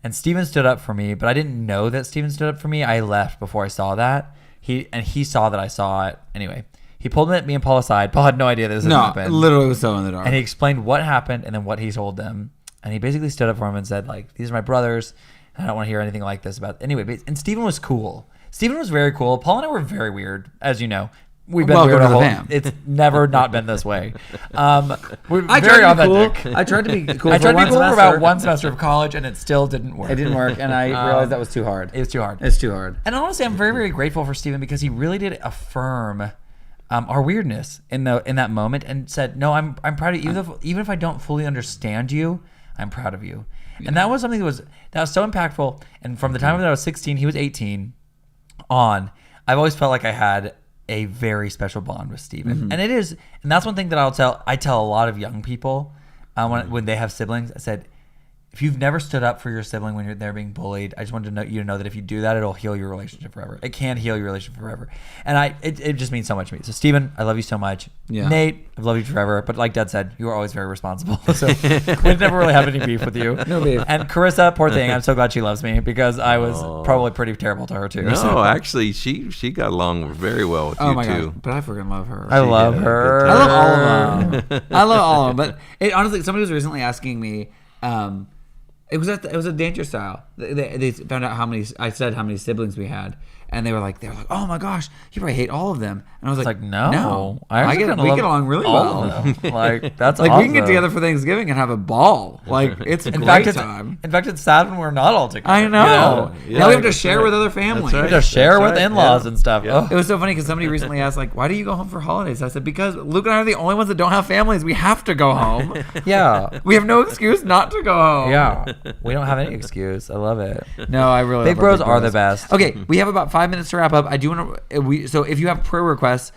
And Steven stood up for me, but I didn't know that Steven stood up for me. I left before I saw that. He saw that I saw it. Anyway, he pulled me and Paul aside. Paul had no idea this had happened. Literally was so in the dark. And he explained what happened and then what he told them. And he basically stood up for him and said, like, these are my brothers. And I don't want to hear anything like this about. Anyway, and Steven was cool. Steven was very cool. Paul and I were very weird, as you know. We've been weird our whole time. It's never not been this way. We're very authentic. I tried to be cool. I tried to be cool for about one semester of college, and it still didn't work. It didn't work, and I realized that was too hard. It was too hard. It's too hard. And honestly, I'm very, very grateful for Steven because he really did affirm our weirdness in that moment and said, "No, I'm proud of you. Even if I don't fully understand you, I'm proud of you." Yeah. And that was something that was so impactful. And from the time that I was 16, he was 18 on, I've always felt like I had a very special bond with Steven. And that's one thing that I tell a lot of young people when they have siblings. I said, if you've never stood up for your sibling when they're being bullied, I just wanted you to know that if you do that, it'll heal your relationship forever. It can heal your relationship forever. And it just means so much to me. So Steven, I love you so much. Yeah. Nate, I've loved you forever. But like Dad said, you were always very responsible. So we never really have any beef with you. No beef. And Carissa, poor thing, I'm so glad she loves me because I was probably pretty terrible to her too. No, so. Actually, she got along very well with you too. God. But I freaking love her. I love her. I love all of them. I love all of them. But honestly, somebody was recently asking me, it was a danger style. They found out how many siblings we had, and they were like, oh my gosh, you probably hate all of them. And I was like, no, we get along really well. Like that's like awesome. We can get together for Thanksgiving and have a ball. Like it's a great time. In fact, it's sad when we're not all together. I know. Yeah, now we have to share with other families. We have to share with in-laws and stuff. Yeah. Oh. It was so funny because somebody recently asked, like, why do you go home for holidays? I said, because Luke and I are the only ones that don't have families. We have to go home. Yeah. We have no excuse not to go home. Yeah. We don't have any excuse. I love it. No, I really Big bros are the best. Okay, we have about 5 minutes to wrap up. I do want to. So if you have prayer requests,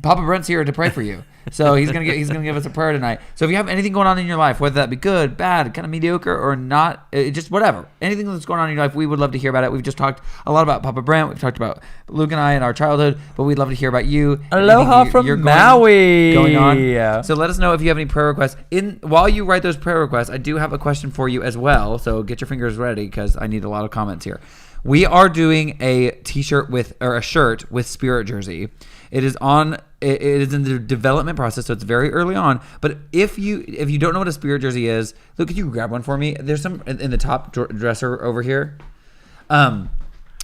Papa Brent's here to pray for you. So he's gonna give us a prayer tonight. So if you have anything going on in your life, whether that be good, bad, kind of mediocre, or not, just whatever, anything that's going on in your life, we would love to hear about it. We've just talked a lot about Papa Brent. We've talked about Luke and I and our childhood, but we'd love to hear about you. Aloha from Maui. Going on. So let us know if you have any prayer requests. While you write those prayer requests, I do have a question for you as well. So get your fingers ready because I need a lot of comments here. We are doing a t-shirt or a shirt with Spirit Jersey. It is in the development process, so it's very early on. But if you don't know what a Spirit Jersey is, look, could you grab one for me? There's some in the top dresser over here. A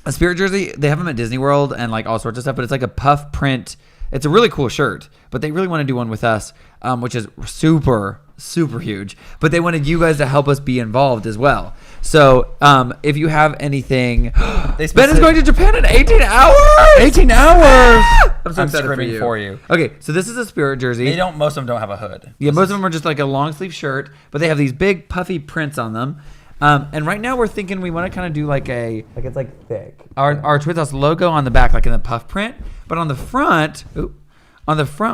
Spirit Jersey, they have them at Disney World and like all sorts of stuff, but it's like a puff print. It's a really cool shirt, but they really want to do one with us, which is super, super huge. But they wanted you guys to help us be involved as well. So if you have anything, Ben is going to Japan in 18 hours. 18 hours. I'm so excited for you. Okay, so this is a Spirit Jersey. Most of them don't have a hood. Yeah, most of them are just like a long sleeve shirt, but they have these big puffy prints on them. And right now we're thinking we want to kind of do like it's like thick. Our TWiNSAUCE logo on the back, like in the puff print, but on the front.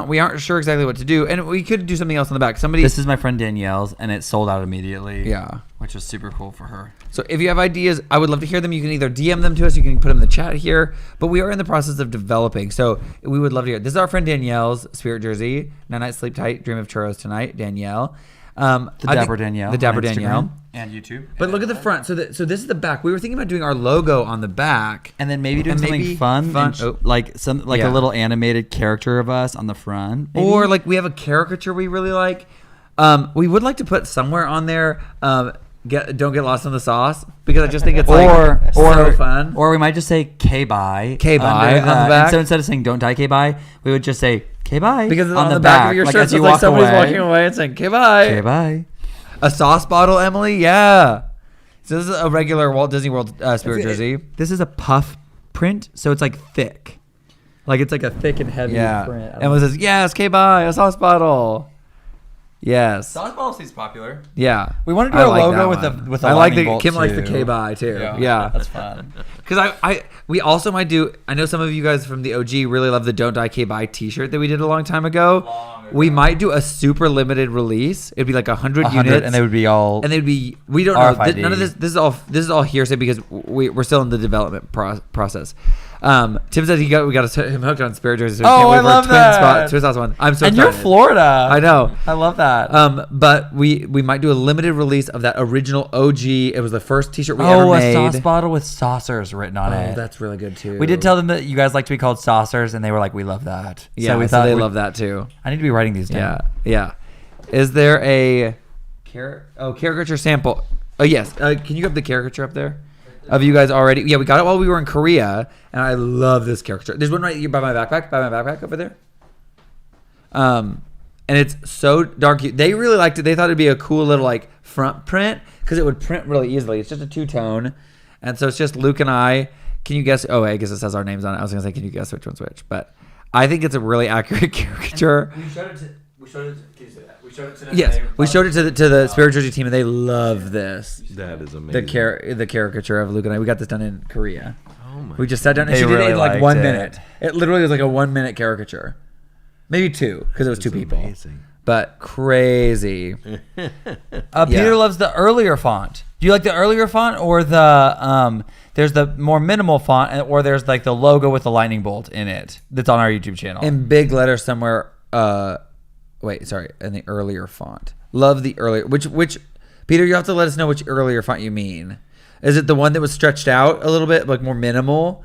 We aren't sure exactly what to do, and we could do something else on the back. This is my friend Danielle's, and it sold out immediately. Yeah, which was super cool for her. So if you have ideas, I would love to hear them. You can either DM them to us, you can put them in the chat here. But we are in the process of developing, so we would love to hear. This is our friend Danielle's Spirit Jersey. Night, sleep tight, dream of churros tonight, Danielle. The Dapper Danielle. The Dapper Danielle. And YouTube. But look at the front. So this is the back. We were thinking about doing our logo on the back. And then maybe doing something fun. Like a little animated character of us on the front. Maybe? Or like we have a caricature we really like. We would like to put somewhere on there, don't get lost in the sauce. Because I just think it's so fun. Or we might just say K-bye. K-bye on the back. And so instead of saying don't die K-bye, we would just say K-bye. Because it's on the back of your shirt. So it's like somebody's walking away and saying K-bye. K-bye. A sauce bottle, Emily? Yeah. So this is a regular Walt Disney World Spirit Jersey. This is a puff print, so it's like thick. Like it's like a thick and heavy print. Emily says, yes, K-bye, a sauce bottle. Yes. Sauce bottle seems popular. Yeah. We want to do a logo with a I like the bolt Kim too. likes the K-bye too. Yeah. That's fun. Because we also might do, I know some of you guys from the OG really love the Don't Die K-Bye t-shirt that we did a long time ago. We might do a super limited release. It'd be like 100 units. And they would be all. And they'd be, we don't know. RFID. None of this is all hearsay because we're still in the development process. Tim said we got him hooked on Spirit Jersey. So I love that. TWiNSAUCE one. I'm so excited. And you're Florida. I know. I love that. But we might do a limited release of that original OG. It was the first t-shirt we ever made. A sauce bottle with saucers written on it. Oh, that's really good too. We did tell them that you guys like to be called saucers, and they were like, we love that. Yeah, so we thought they love that too. I need to be writing these down. Yeah. Is there a caricature sample? Oh, yes. Can you grab the caricature up there? Of you guys already? Yeah, we got it while we were in Korea, and I love this caricature. There's one right here by my backpack over there. And it's so darn cute. They really liked it. They thought it'd be a cool little like front print because it would print really easily. It's just a two-tone, and so it's just Luke and I. Can you guess? Oh, I guess it says our names on it. I was gonna say, can you guess which one's which? But I think it's a really accurate caricature. We showed it to. Can you say that? We showed it to them. Yes, we showed it to the Spirit Jersey team, and they love this. That is amazing. The caricature of Luke and I. We got this done in Korea. Oh my! We just sat down and They she did it really in like liked 1 it. minute. It literally was like a 1 minute caricature, maybe two because it was two people. Amazing. But crazy. Peter loves the earlier font. Do you like the earlier font or the there's the more minimal font, or there's like the logo with the lightning bolt in it that's on our YouTube channel In big letters somewhere. In the earlier font. Love the earlier. Which Peter, you have to let us know which earlier font you mean. Is it the one that was stretched out a little bit, like more minimal,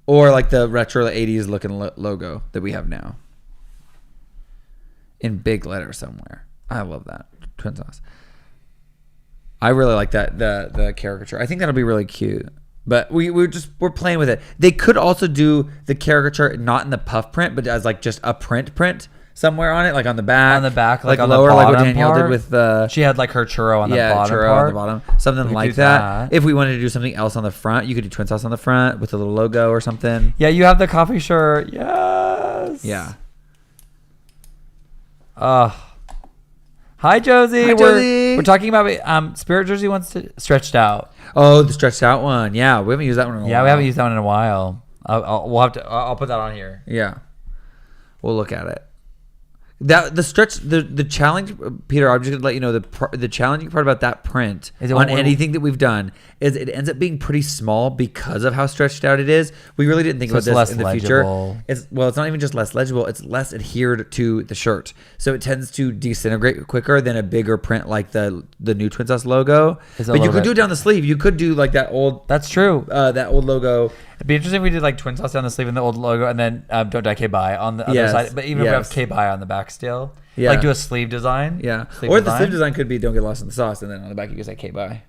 or like the retro 80s looking logo that we have now? In big letters somewhere. I love that. TWiNSAUCE. I really like that the caricature. I think that'll be really cute. But we're playing with it. They could also do the caricature not in the puff print, but as like just a print somewhere on it, like on the back. on the back, like on lower, the like bottom what Danielle part. did with the She had like her churro on the bottom churro part. on the bottom, something We like could do that. that. If we wanted to do something else on the front, you could do TWiNSAUCE on the front with a little logo or something. Yeah, you have the coffee shirt. Yes. Yeah. Hi, Josie. Hi, Josie. We're talking about Spirit Jersey wants to stretched out. Oh, the stretched out one. Yeah, we haven't used that one in a while. Yeah, we haven't used that one in a while. We'll have to. I'll put that on here. Yeah. We'll look at it. The challenge, Peter, I'm just gonna let you know the challenging part about that print on anything that we've done is it ends up being pretty small because of how stretched out it is. We really didn't think about this in the future. It's not even just less legible; it's less adhered to the shirt, so it tends to disintegrate quicker than a bigger print like the new TWiNSAUCE logo. But you could do it down the sleeve. You could do like that old. That's true. That old logo. It'd be interesting if we did like TWiNSAUCE down the sleeve and the old logo, and then Don't Die K-Bye on the other side. But even if we have K-Bye on the back still, like do a sleeve design. Yeah, the sleeve design could be Don't Get Lost in the Sauce, and then on the back you could say K-Bye.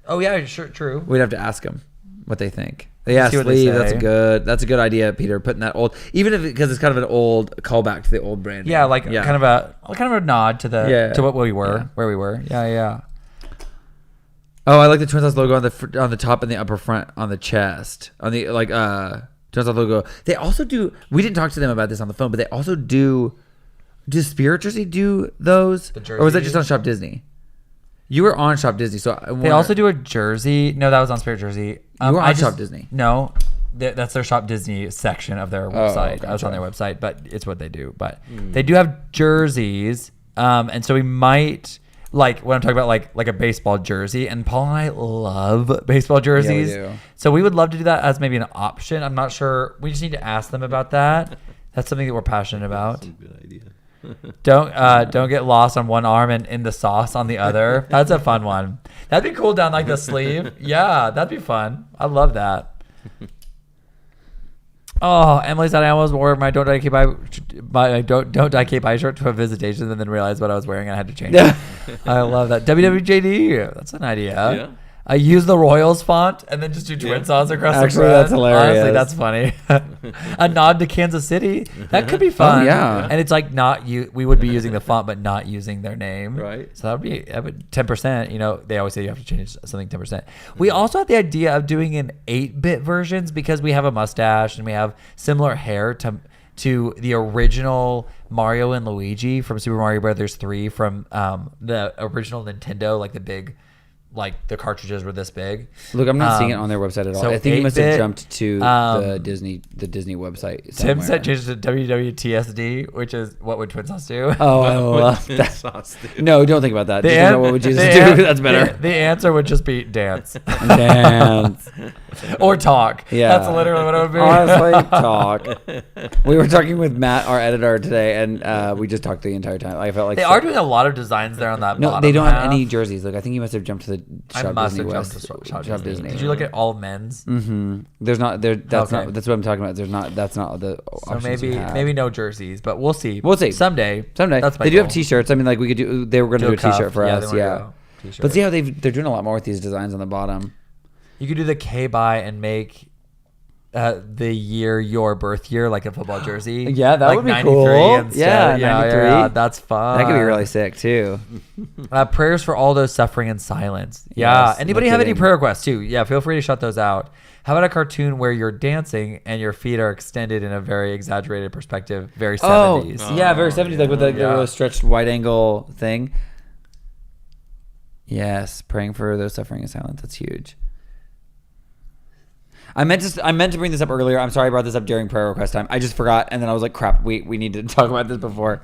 Oh yeah, sure, true. We'd have to ask them what they think. Yeah, sleeve. That's a good idea, Peter. Putting that old, even if because it's kind of an old callback to the old brand. Yeah, kind of a nod to to what we were, where we were. Yeah. Oh, I like the TWiNSAUCE logo on the top and the upper front on the chest on the TWiNSAUCE logo. They also do. We didn't talk to them about this on the phone, but they also do. Does Spirit Jersey do those, or was that just on Shop Disney? You were on Shop Disney, so they also do a jersey. No, that was on Spirit Jersey. You were on Shop Disney. No, that's their Shop Disney section of their website. I was on their website, but it's what they do. But they do have jerseys, and so we might. Like what I'm talking about, like a baseball jersey, and Paul and I love baseball jerseys. Yeah, we do. So we would love to do that as maybe an option. I'm not sure. We just need to ask them about that. That's something that we're passionate about. That's a good idea. Don't get lost on one arm and in the sauce on the other. That's a fun one. That'd be cool down like the sleeve. Yeah, that'd be fun. I love that. Oh, Emily said I almost wore my Don't Die K-Bye shirt to a visitation and then realized what I was wearing and I had to change it. I love that. WWJD. That's an idea. Yeah. I use the Royals font and then just do TWiNSAUCE across the front. Actually, that's hilarious. Honestly, that's funny. A nod to Kansas City. That could be fun. Oh, yeah. And it's like we would be using the font but not using their name. Right. So that would 10%. They always say you have to change something 10%. We also had the idea of doing an 8-bit versions because we have a mustache and we have similar hair to the original Mario and Luigi from Super Mario Brothers 3 from the original Nintendo, like the big. Like the cartridges were this big. Look, I'm not seeing it on their website at all. So I think you must have jumped to the Disney website. Tim said change it to WWTSD, which is what would TWiNSAUCE do? Oh, I love that. No, don't think about that. Just know what would Jesus do? That's better. The answer would just be dance. Dance. Or talk. Yeah. That's literally what it would be. Honestly, talk. We were talking with Matt, our editor, today, and we just talked the entire time. I felt like they are doing a lot of designs there on that. No, they don't have any jerseys. Look, I think you must have jumped to the Shop Disney West. Shop Disney. Did you look at all men's? Mm-hmm. There's not there. That's not. That's what I'm talking about. There's not. That's not the. So maybe no jerseys, but we'll see. We'll see someday. That's they do have T-shirts. I mean, like we could do. They were going to do a T-shirt for us. Yeah. But see how they're doing a lot more with these designs on the bottom. You could do the K-Bye and make the year your birth year like a football jersey. Yeah, that would be cool. Yeah, 93. Yeah, that's fun. That could be really sick too. Prayers for all those suffering in silence. Yeah. Yes, anybody have any prayer requests too? Yeah, feel free to shut those out. How about a cartoon where you're dancing and your feet are extended in a very exaggerated perspective, very 70s? Oh, yeah, very 70s, like with the stretched wide angle thing. Yes, praying for those suffering in silence. That's huge. I meant to bring this up earlier. I'm sorry I brought this up during prayer request time. I just forgot, and then I was like, crap, we need to talk about this before.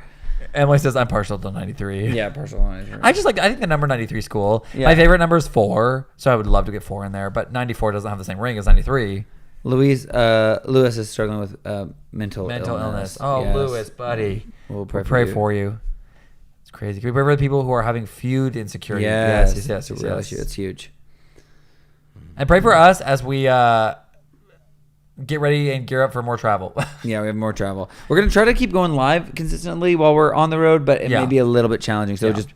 Emily says I'm partial to 93. Yeah, partial to 93. I think the number 93 is cool. Yeah. My favorite number is 4, so I would love to get 4 in there, but 94 doesn't have the same ring as 93. Lewis is struggling with mental illness. Oh, yes. Lewis, buddy. We'll pray for you. It's crazy. Can we pray for the people who are having food insecurity? Yes. It's a real issue. It's huge. And pray for us as we get ready and gear up for more travel. Yeah, we have more travel. We're going to try to keep going live consistently while we're on the road, but it may be a little bit challenging. So just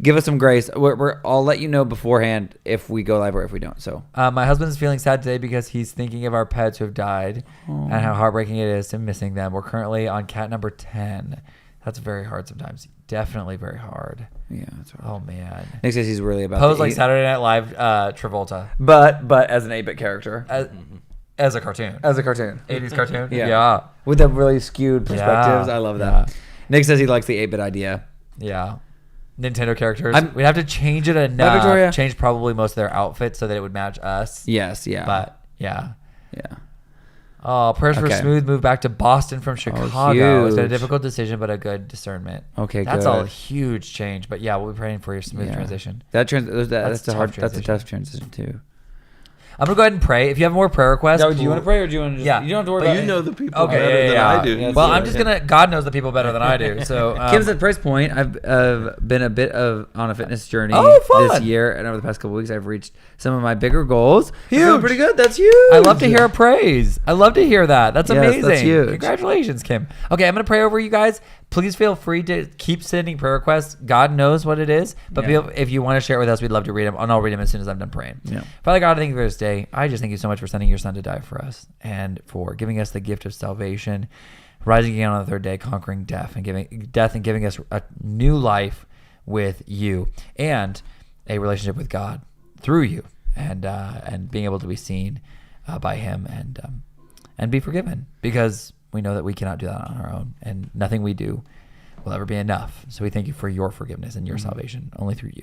give us some grace. I'll let you know beforehand if we go live or if we don't. So my husband's feeling sad today because he's thinking of our pets who have died and how heartbreaking it is to missing them. We're currently on cat number 10. That's very hard sometimes. Definitely very hard. Yeah, that's hard. Oh man. Nick says he's really about Pose like Saturday Night Live Travolta. But as an 8-bit character. As a cartoon. 80s cartoon? Yeah. With the really skewed perspectives. I love that. Yeah. Nick says he likes the 8-bit idea. Yeah. Nintendo characters. We'd have to change it enough. Change probably most of their outfits so that it would match us. Yes, yeah. But, yeah. Yeah. Oh, prayers for Okay. smooth move back to Boston from Chicago. It's been a huge. difficult decision, but a good discernment. Okay, That's good. a huge change. But yeah, we'll be praying for your smooth transition. That's a tough that's a tough transition too. I'm gonna go ahead and pray. If you have more prayer requests, Do you want to pray or do you want to just? Yeah. You don't have to worry But about you it. know the people Okay, better than I do. Yeah, Well, Yeah. I'm just gonna. God knows the people better than I do. So Kim's at Price Point. I've been a bit on a fitness journey fun. this year, and over the past couple weeks, I've reached some of my bigger goals. Huge. Feeling pretty good. That's huge. I love to hear praise. I love to hear that. That's Yes, amazing. that's huge. Congratulations, Kim. Okay, I'm gonna pray over you guys. Please feel free to keep sending prayer requests. God knows what it is, but if you want to share it with us, we'd love to read them, and I'll read them as soon as I'm done praying. Yeah. Father God, I thank you for this day. I just thank you so much for sending your Son to die for us, and for giving us the gift of salvation, rising again on the third day, conquering death, and giving us a new life with you, and a relationship with God through you, and being able to be seen by Him, and be forgiven, because we know that we cannot do that on our own, and nothing we do will ever be enough. So we thank you for your forgiveness and your salvation only through you.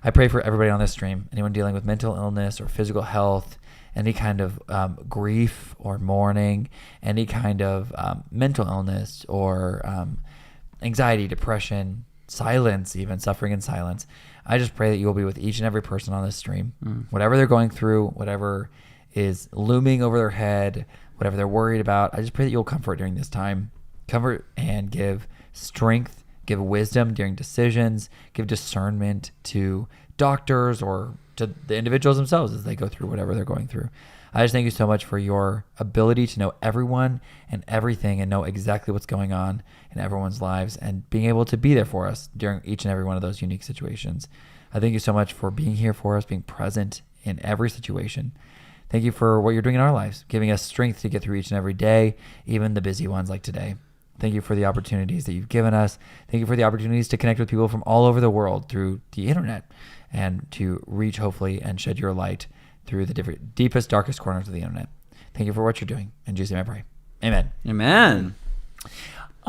I pray for everybody on this stream, anyone dealing with mental illness or physical health, any kind of grief or mourning, any kind of mental illness or anxiety, depression, silence, even suffering in silence. I just pray that you will be with each and every person on this stream, whatever they're going through, whatever is looming over their head, whatever they're worried about. I just pray that you'll comfort during this time. Comfort and give strength, give wisdom during decisions, give discernment to doctors or to the individuals themselves as they go through whatever they're going through. I just thank you so much for your ability to know everyone and everything and know exactly what's going on in everyone's lives and being able to be there for us during each and every one of those unique situations. I thank you so much for being here for us, being present in every situation. Thank you for what you're doing in our lives, giving us strength to get through each and every day, even the busy ones like today. Thank you for the opportunities that you've given us. Thank you for the opportunities to connect with people from all over the world through the internet and to reach, hopefully, and shed your light through the deepest, darkest corners of the internet. Thank you for what you're doing. In Jesus' name I pray. Amen. Amen.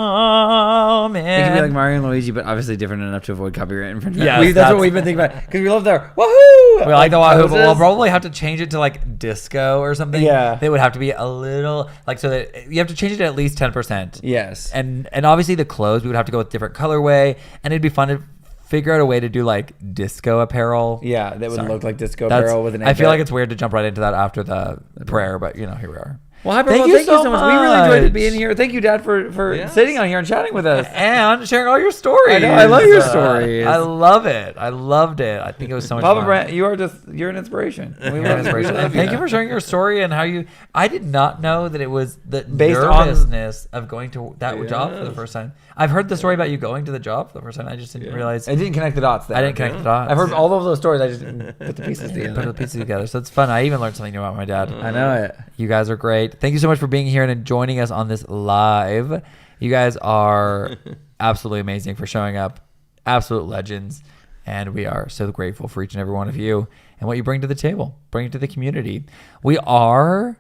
Oh, man. It can be like Mario and Luigi, but obviously different enough to avoid copyright infringement. Yes, That's what that's- we've been thinking about because we love their woohoo. We like the Wahoo, but we'll poses. probably have to change it to like disco or something. Yeah. They would have to be a little like so that you have to change it to at least 10%. Yes. And obviously the clothes we would have to go with different colorway, and it'd be fun to figure out a way to do like disco apparel. Yeah, that would Sorry. look like disco That's- barrel with an. I feel egg. like it's weird to jump right into that after the prayer, but you know, here we are. Well, hi, Thank Purple. you Thank you so so much. We really enjoyed much. being here. Thank you, Dad, for Yes. sitting on here and chatting with us. And sharing all your stories. I know, I love your stories. I love it. I loved it. I think it was so much Papa fun. Brent, you're an inspiration. We You're an love inspiration. you. And thank you for sharing your story and how you. I did not know that it was the Based on- nervousness of going to that job for the Yes. first time. I've heard the story about you going to the job for the first time. I just didn't realize. I didn't connect the dots there. I didn't connect the dots. I've heard all of those stories. I just didn't put the pieces Put the together. pieces together. So it's fun. I even learned something new about my dad. I know it. You guys are great. Thank you so much for being here and joining us on this live. You guys are absolutely amazing for showing up. Absolute legends. And we are so grateful for each and every one of you and what you bring to the table, bring it to the community. We are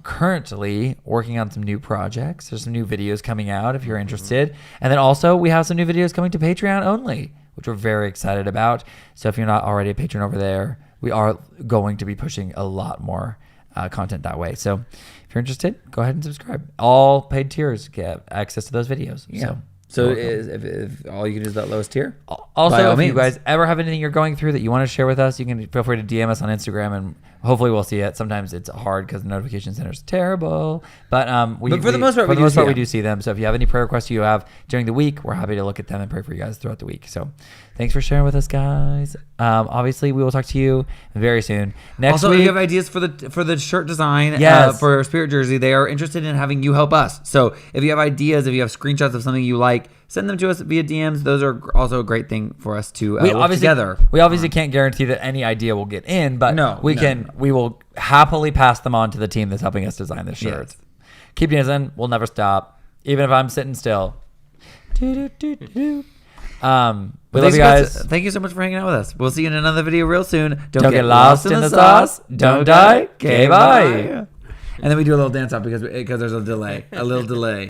currently working on some new projects. There's some new videos coming out if you're interested. And then also we have some new videos coming to Patreon only, which we're very excited about. So if you're not already a patron over there, we are going to be pushing a lot more content that way. So if you're interested, go ahead and subscribe. All paid tiers get access to those videos. Yeah. So So if all you can do is that lowest tier. By also, all if you means. guys ever have anything you're going through that you want to share with us, you can feel free to DM us on Instagram, and hopefully we'll see it. Sometimes it's hard because the notification center is terrible, but for the most part, we do see we them. do see them. So if you have any prayer requests you have during the week, we're happy to look at them and pray for you guys throughout the week. So thanks for sharing with us, guys. Obviously, we will talk to you very soon. Next Also, week, if you have ideas for the shirt design Yes. for Spirit Jersey, they are interested in having you help us. So if you have ideas, if you have screenshots of something you like, send them to us via DMs. Those are also a great thing for us to work together. We obviously can't guarantee that any idea will get in, but No, we no, can. We will happily pass them on to the team that's helping us design the shirts. Yes. Keep dancing. We'll never stop, even if I'm sitting still. We love you guys. Thank you so much for hanging out with us. We'll see you in another video real soon. Don't get lost in the sauce. Don't die. Okay, bye. And then we do a little dance off because there's a delay. A little delay.